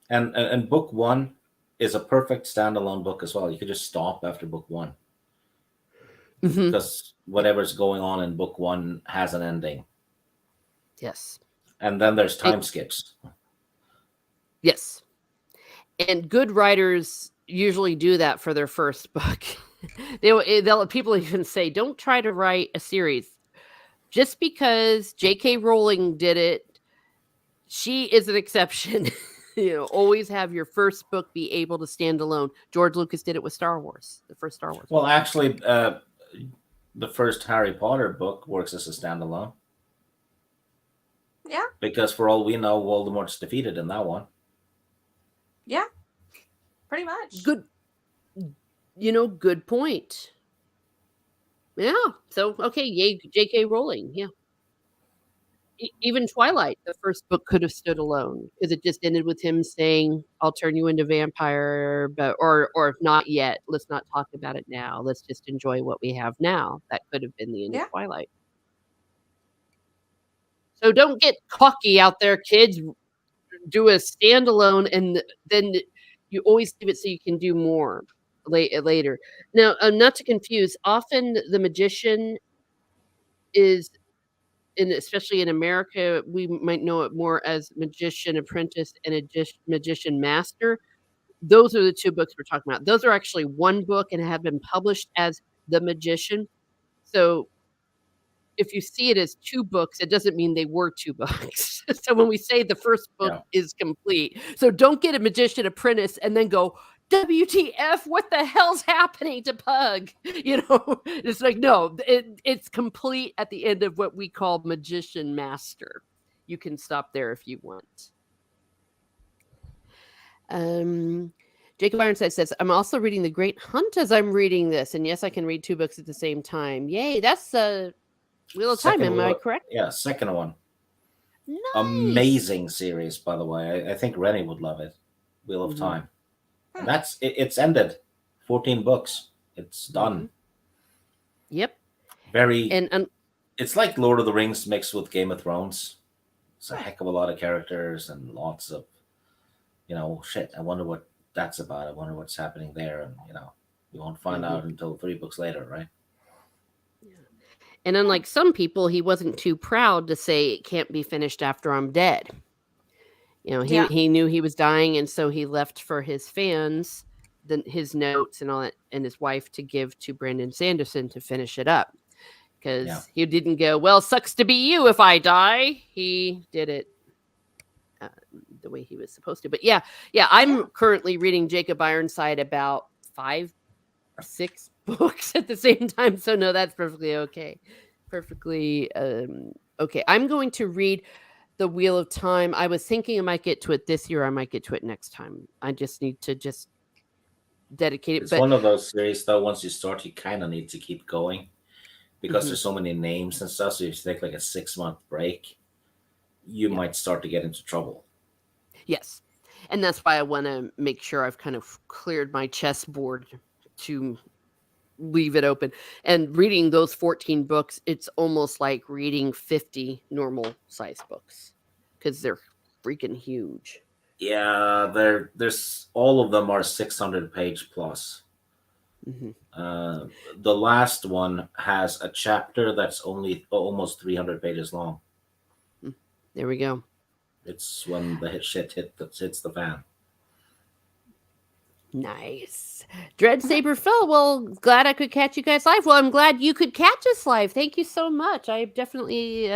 and book one is a perfect standalone book as well. You could just stop after book one Hmm. because whatever's going on in book one has an ending, Yes. and then there's And, time skips. yes. And good writers usually do that for their first book. They'll people even say, "Don't try to write a series." Just because J.K. Rowling did it, she is an exception. Always have your first book be able to stand alone. George Lucas did it with Star Wars, the first Star Wars Well, book. actually, the first Harry Potter book works as a standalone Yeah. because, for all we know, Voldemort's defeated in that one. Yeah. Pretty much. Good, good point. Yeah. So okay, yay, J.K. Rowling. Yeah. Even Twilight, the first book could have stood alone because it just ended with him saying, "I'll turn you into vampire," but or if not yet, let's not talk about it now. Let's just enjoy what we have now. That could have been the end of Yeah. Twilight. So don't get cocky out there, kids. Do a standalone, and then you always leave it so you can do more later. Now, not to confuse, often the magician is in especially in America, we might know it more as magician apprentice and a magician master. Those are the 2 books we're talking about. Those are actually 1 book and have been published as The Magician. So if you see it as 2 books, it doesn't mean they were 2 books. So when we say the first book Yeah. is complete, so don't get a magician apprentice and then go, WTF, what the hell's happening to Pug? It's like, no, it's complete at the end of what we call magician master. You can stop there if you want. Jacob Ironside says, I'm also reading The Great Hunt as I'm reading this. And yes, I can read 2 books at the same time. Yay, that's Wheel of Time, am I correct? Yeah, second one. Nice. Amazing series, by the way. I think Rennie would love it. Wheel of Time. And it's ended. 14 books. It's done. Yep. Very. And it's like Lord of the Rings mixed with Game of Thrones. It's a heck of a lot of characters and lots of, shit. I wonder what that's about. I wonder what's happening there. And, you won't find out until 3 books later, right? And unlike some people, he wasn't too proud to say it can't be finished after I'm dead. He knew he was dying, and so he left for his fans his notes and all that, and his wife to give to Brandon Sanderson to finish it up. Because he didn't go, well, sucks to be you if I die. He did it the way he was supposed to. But I'm currently reading Jacob Ironside about 5 or 6 books at the same time. So no, that's perfectly okay. Perfectly okay. I'm going to read The Wheel of Time. I was thinking I might get to it this year. I might get to it next time. I just need to dedicate it. It's one of those series, though, once you start, you kind of need to keep going because there's so many names and stuff. So if you take like a 6-month break, you might start to get into trouble. Yes. And that's why I want to make sure I've kind of cleared my chessboard to leave it open. And reading those 14 books, it's almost like reading 50 normal size books because they're freaking huge. Yeah, there's all of them are 600 page plus. The last one has a chapter that's only almost 300 pages long. There we go. It's when the shit hits the fan. Nice. Dread Saber Phil, well, glad I could catch you guys live. Well, I'm glad you could catch us live. Thank you so much. I definitely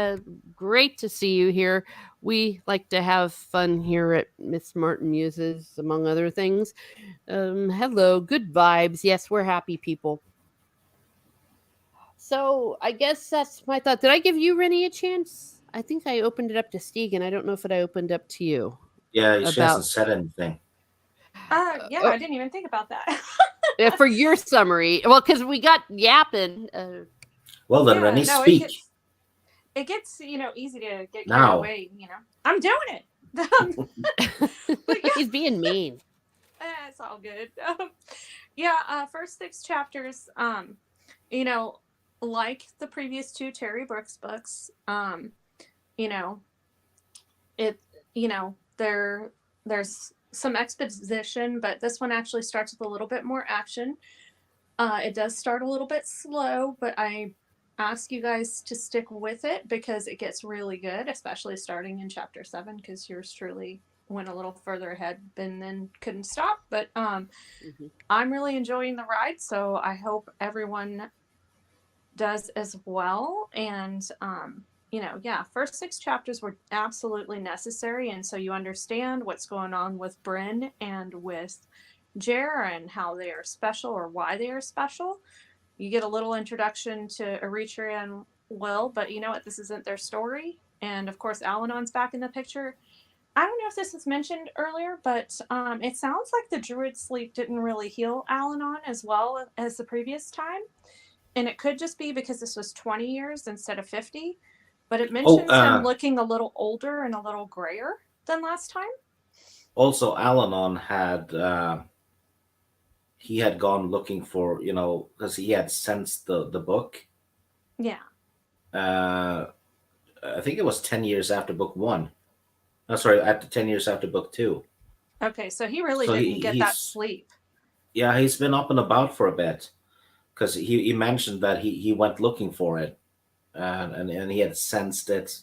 great to see you here. We like to have fun here at Miss Martin Muses, among other things. Hello, good vibes. Yes, we're happy people. So I guess that's my thought. Did I give you, Rennie, a chance? I think I opened it up to Stegan. I don't know if I opened up to you. Yeah, she hasn't said anything. I didn't even think about that. For your summary, well, because we got yapping. Well, then, Rennie, speak. It gets easy to get carried away. I'm doing it. He's being mean. It's all good. First 6 chapters. Like the previous 2 Terry Brooks books. There's some exposition, but this one actually starts with a little bit more action. It does start a little bit slow, but I ask you guys to stick with it because it gets really good, especially starting in chapter 7, because yours truly went a little further ahead and then couldn't stop. But I'm really enjoying the ride, so I hope everyone does as well. And first 6 chapters were absolutely necessary, and so you understand what's going on with Bryn and with Jer and how they are special or why they are special. You get a little introduction to Eritrea and Will, but you know what? This isn't their story. And of course, Al-Anon's back in the picture. I don't know if this was mentioned earlier, but it sounds like the Druid sleep didn't really heal Al-Anon as well as the previous time. And it could just be because this was 20 years instead of 50. but it Oh, mentions him looking a little older and a little grayer than last time. also Alanon had he had gone looking for, because he had sensed the book. Yeah. Uh, I think it was 10 years after book one. No, sorry, at 10 years after book two. Okay, so he really So didn't get that sleep. yeah, he's been up and about for a bit, because he mentioned that he went looking for it, and he had sensed it,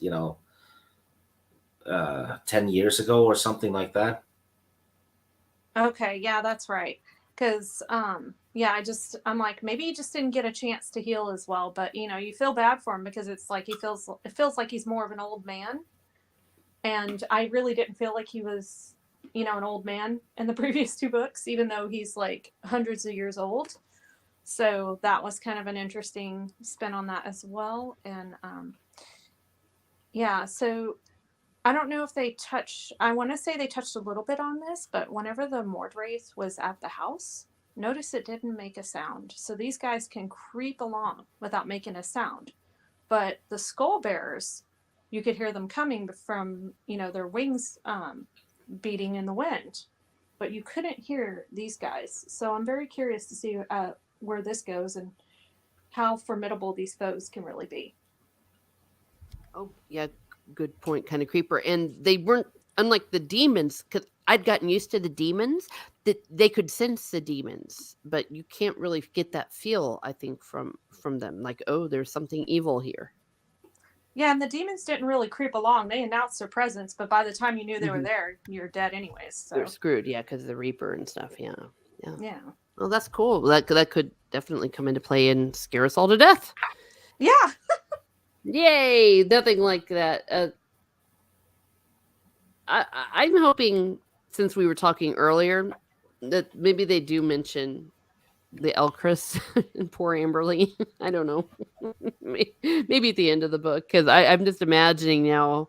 10 years ago or something like that. Okay, yeah, that's right. Because yeah, I'm like, maybe he just didn't get a chance to heal as well. But you feel bad for him because it's like it feels like he's more of an old man. And I really didn't feel like he was, an old man in the previous two books, even though he's like hundreds of years old. So that was kind of an interesting spin on that as well. And yeah, so I don't know if I want to say they touched a little bit on this, but whenever the Mordwraith was at the house, notice it didn't make a sound. So these guys can creep along without making a sound. But the skull bearers, you could hear them coming from, their wings beating in the wind. But you couldn't hear these guys. So I'm very curious to see where this goes and how formidable these foes can really be. Oh, yeah, good point. Kind of creeper, and they weren't unlike the demons because I'd gotten used to the demons that they could sense the demons, but you can't really get that feel. I think from them, like, oh, there's something evil here. Yeah, and the demons didn't really creep along. They announced their presence, but by the time you knew they were Mhm. there, you're dead anyways. So They're screwed, yeah, because the reaper and stuff. Yeah, yeah. yeah, Well, that's cool. That could definitely come into play and scare us all to death. yeah. Yay! Nothing like that. I'm hoping, since we were talking earlier, that maybe they do mention the Elchris and poor Amberly. I don't know. Maybe at the end of the book, because I'm just imagining now.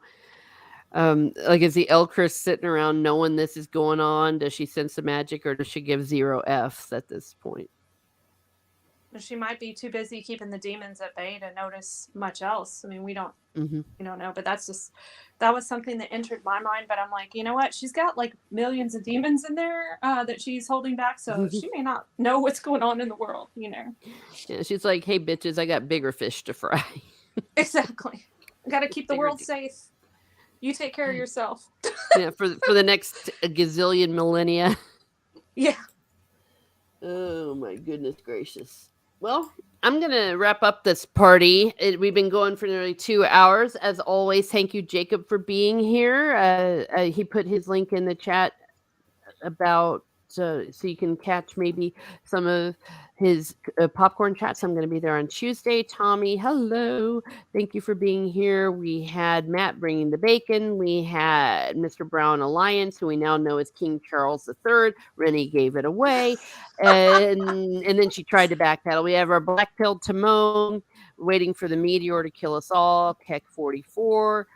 Like, is the Elchris sitting around knowing this is going on? Does she sense the magic, or does she give 0 Fs at this point? She might be too busy keeping the demons at bay to notice much else. I mean, Hmm. we don't know, but that was something that entered my mind. But I'm like, you know what? She's got like millions of demons in there that she's holding back, so she may not know what's going on in the world. Yeah, she's like, "Hey, bitches, I got bigger fish to fry." Exactly. Got to keep the Bigger world safe. You take care of yourself. Yeah, for the next gazillion millennia. Yeah. Oh my goodness gracious. Well, I'm gonna wrap up this party. We've been going for nearly 2 hours. As always, thank you, Jacob, for being here. He put his link in the chat about so you can catch maybe some of his popcorn chats. I'm going to be there on Tuesday. Tommy, hello. Thank you for being here. We had Matt bringing the bacon. We had Mr. Brown Alliance, who we now know as King Charles III. Rennie gave it away. And then she tried to backpedal. We have our black pilled Timon waiting for the meteor to kill us all. Keck 44.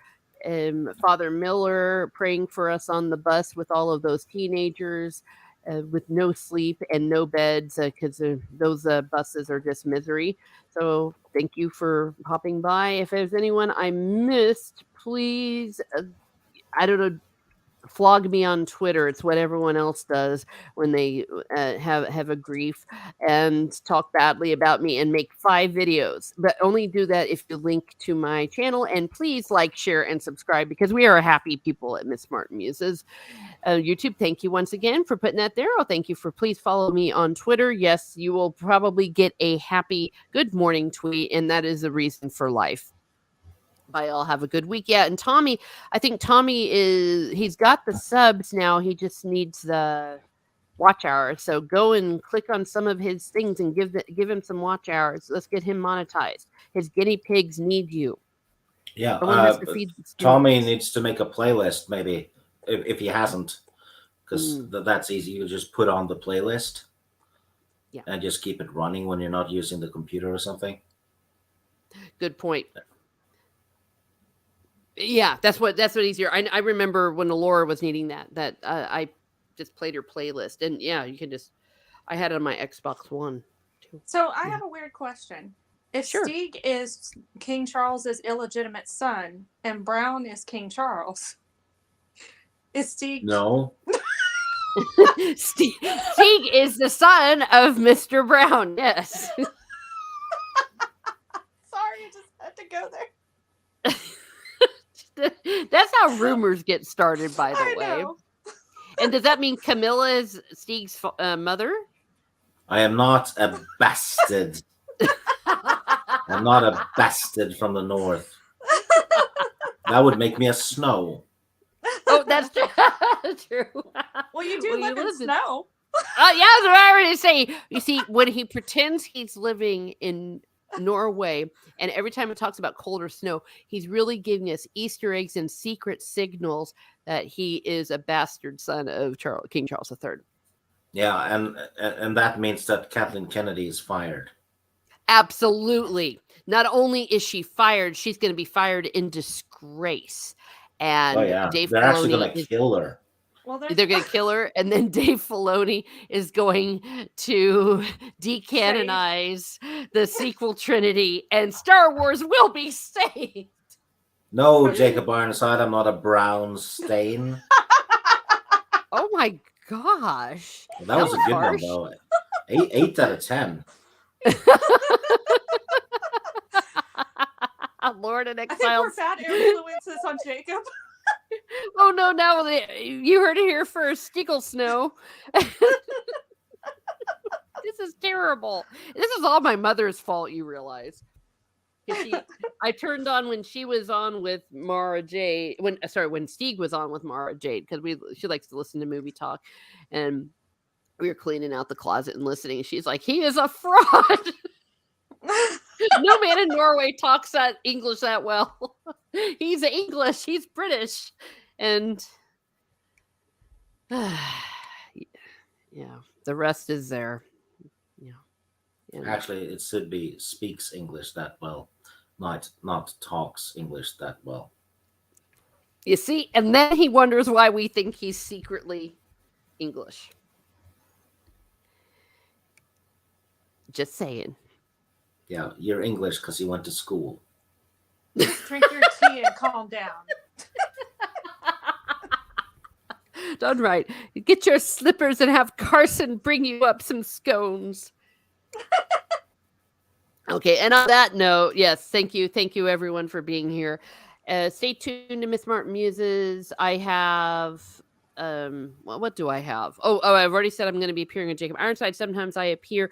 Father Miller praying for us on the bus with all of those teenagers with no sleep and no beds because those buses are just misery. So thank you for popping by. If there's anyone I missed, please, I don't know, flog me on Twitter. It's what everyone else does when they have a grief and talk badly about me and make 5 videos. But only do that if you link to my channel. And please like, share, and subscribe because we are happy people at Miss Smart Muses. YouTube, thank you once again for putting that there. Oh, thank you for please follow me on Twitter. Yes, you will probably get a happy good morning tweet, and that is the reason for life. Bye, all. Have a good week. Yeah, and Tommy, I think he's got the subs now. He just needs the watch hours. So go and click on some of his things and give him some watch hours. Let's get him monetized. His guinea pigs need you. Yeah, Someone has to feed the guinea Tommy pigs. needs to make a playlist, maybe, if he hasn't, because that's easy. You just put on the playlist, Yeah, and just keep it running when you're not using the computer or something. good point. Yeah, that's what easier. I remember when Laura was needing that I just played her playlist, and yeah, you can just I had it on my Xbox One too. So I Yeah. have a weird question. If Sure. Stieg is King Charles's illegitimate son and Brown is King Charles, is Stieg? No. Stieg is the son of Mr. Brown. Yes. Sorry, I just had to go there. That's how rumors get started, by the I way. know. And does that mean Camilla is Stieg's mother? I am not a bastard. I'm not a bastard from the north. That would make me a snow. Oh, that's true. Well, you do Well, you live in lived in- snow. Yeah, that's what I was going to say. You see, when he pretends he's living in Norway, and every time he talks about cold or snow, he's really giving us Easter eggs and secret signals that he is a bastard son of King Charles III. Yeah, and that means that Kathleen Kennedy is fired. Absolutely. Not only is she fired, she's going to be fired in disgrace. And Oh yeah, Dave they're actually Filoni going to kill her. Well, they're going to kill her, and then Dave Filoni is going to decanonize the sequel trilogy, and Star Wars will be saved. No, Jacob Ironside, I'm not a brown stain. Oh my gosh. That was a good harsh. one, though. 8 out of 10. Lord and I think Exiles. we're bad influences on Jacob. Oh no, now you heard it here first. Stickle Snow. This is terrible. This is all my mother's fault, you realize. I turned on when she was on with Mara Jade. When Stieg was on with Mara Jade, because she likes to listen to movie talk, and we were cleaning out the closet and listening. And she's like, "He is a fraud." No man in Norway talks that English that well. He's English. He's British, and yeah, the rest is there. Yeah. Actually, it should be speaks English that well, not talks English that well. You see, and then he wonders why we think he's secretly English. Just saying. Yeah, you're English because you went to school. Drink your tea and calm down. Done right. Get your slippers and have Carson bring you up some scones. Okay, and on that note, yes, thank you everyone for being here. Stay tuned to Miss Martin Muses. I have what do I have? Oh, I've already said I'm going to be appearing on Jacob Ironside. Sometimes I appear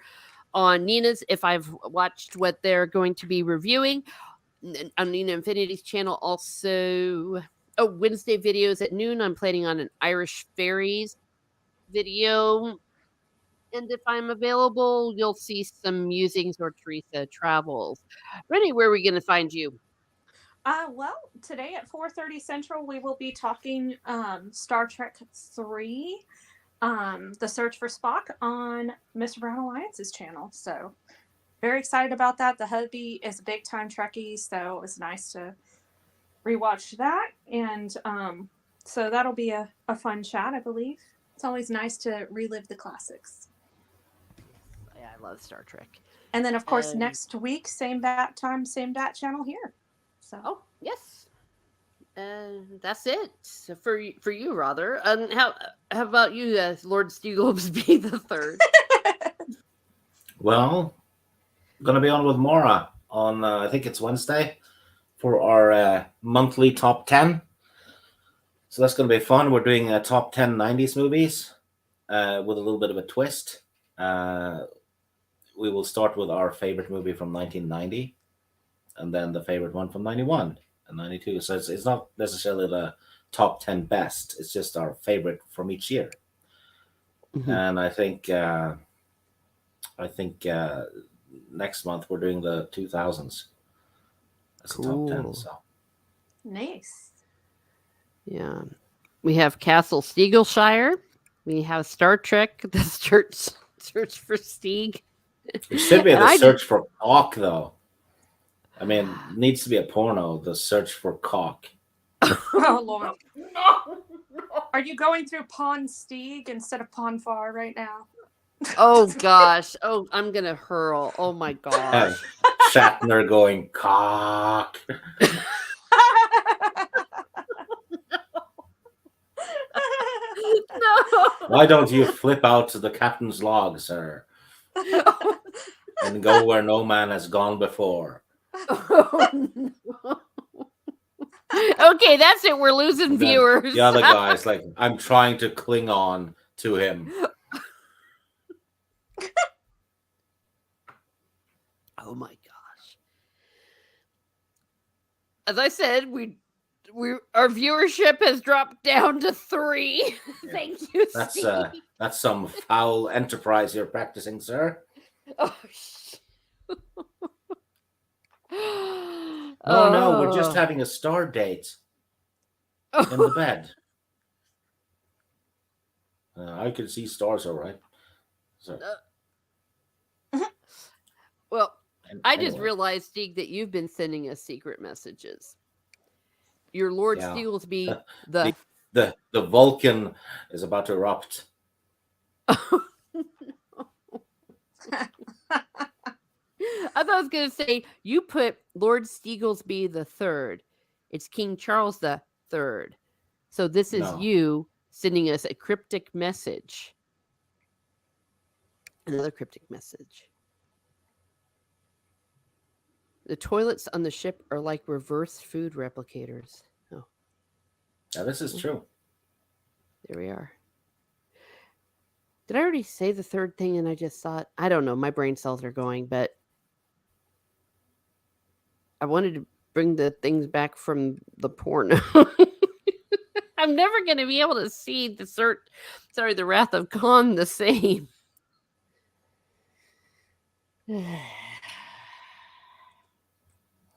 on Nina's if I've watched what they're going to be reviewing on Nina Infinity's channel. Also, Wednesday videos at noon. I'm planning on an Irish Fairies video. And if I'm available, you'll see some musings or Teresa travels. Rennie, where are we going to find you? Well, today at 4:30 Central, we will be talking Star Trek 3, The Search for Spock on Mr. Brown Alliance's channel. So very excited about that. The hubby is a big time Trekkie, so it was nice to rewatch that. And so that'll be a fun chat, I believe. It's always nice to relive the classics. Yeah, I love Star Trek. And then, of course, next week, same bat time, same bat channel here. So, yes. That's it for you, rather. How about you, Lord Steglobsby the Third? Well, I'm gonna be on with Mara on I think it's Wednesday for our monthly top 10. So that's gonna be fun. We're doing a top 10 90s movies with a little bit of a twist. We will start with our favorite movie from 1990, and then the favorite one from 91 and 92. So it's not necessarily the top 10 best. It's just our favorite from each year. Mm-hmm. And I think next month we're doing the 2000s as a top 10. So nice. Yeah, we have Castle Steagleshire. We have Star Trek: The Search for Stieg. It should be the Search for Cock, though. I mean, it needs to be a porno. The Search for Cock. Oh Lord! No. Are you going through Pond Stieg instead of Pond Far right now? Oh gosh. Oh, I'm gonna hurl. Oh my And gosh. Shatner going cock. No. Why don't you flip out to the captain's log, sir, and go where no man has gone before? Oh, no. Okay, that's it. We're losing And then viewers. the other guy's like, I'm trying to cling on to him. Oh my gosh. As I said, our viewership has dropped down to 3. Thank you, Steve. That's some foul enterprise you're practicing, sir. Oh, No, we're just having a star date in the bed. I can see stars all right. So, well, I just anyway, realized, Steve, that you've been sending us secret messages. Your Lord yeah. Steelsby, the The Vulcan is about to erupt. I thought I was going to say, you put Lord Steeglesby the third. It's King Charles the third. So this is No. you sending us a cryptic message. Another cryptic message. The toilets on the ship are like reverse food replicators. Oh, Now, this is true. there we are. Did I already say the third thing and I just saw it? I don't know. My brain cells are going, but I wanted to bring the things back from the porno. I'm never going to be able to see the Wrath of Khan the same.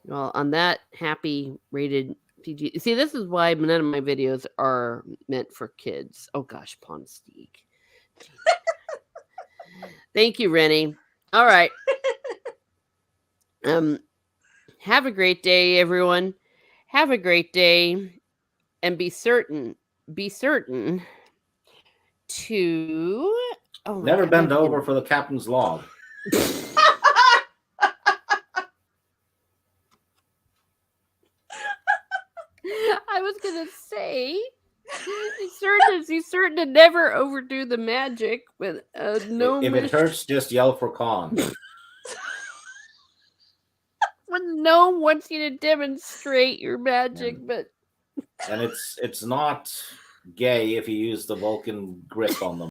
Well, on that happy rated PG. See, this is why none of my videos are meant for kids. Oh gosh, Ponsteak. Thank you, Rennie. All right. Have a great day, everyone. Have a great day, and be certain to Never bend over for the captain's log. I was gonna say, he's certain to never overdo the magic with no. If it hurts, just yell for Khan. When no one wants you to demonstrate your magic, but And it's not gay if you use the Vulcan grip on them.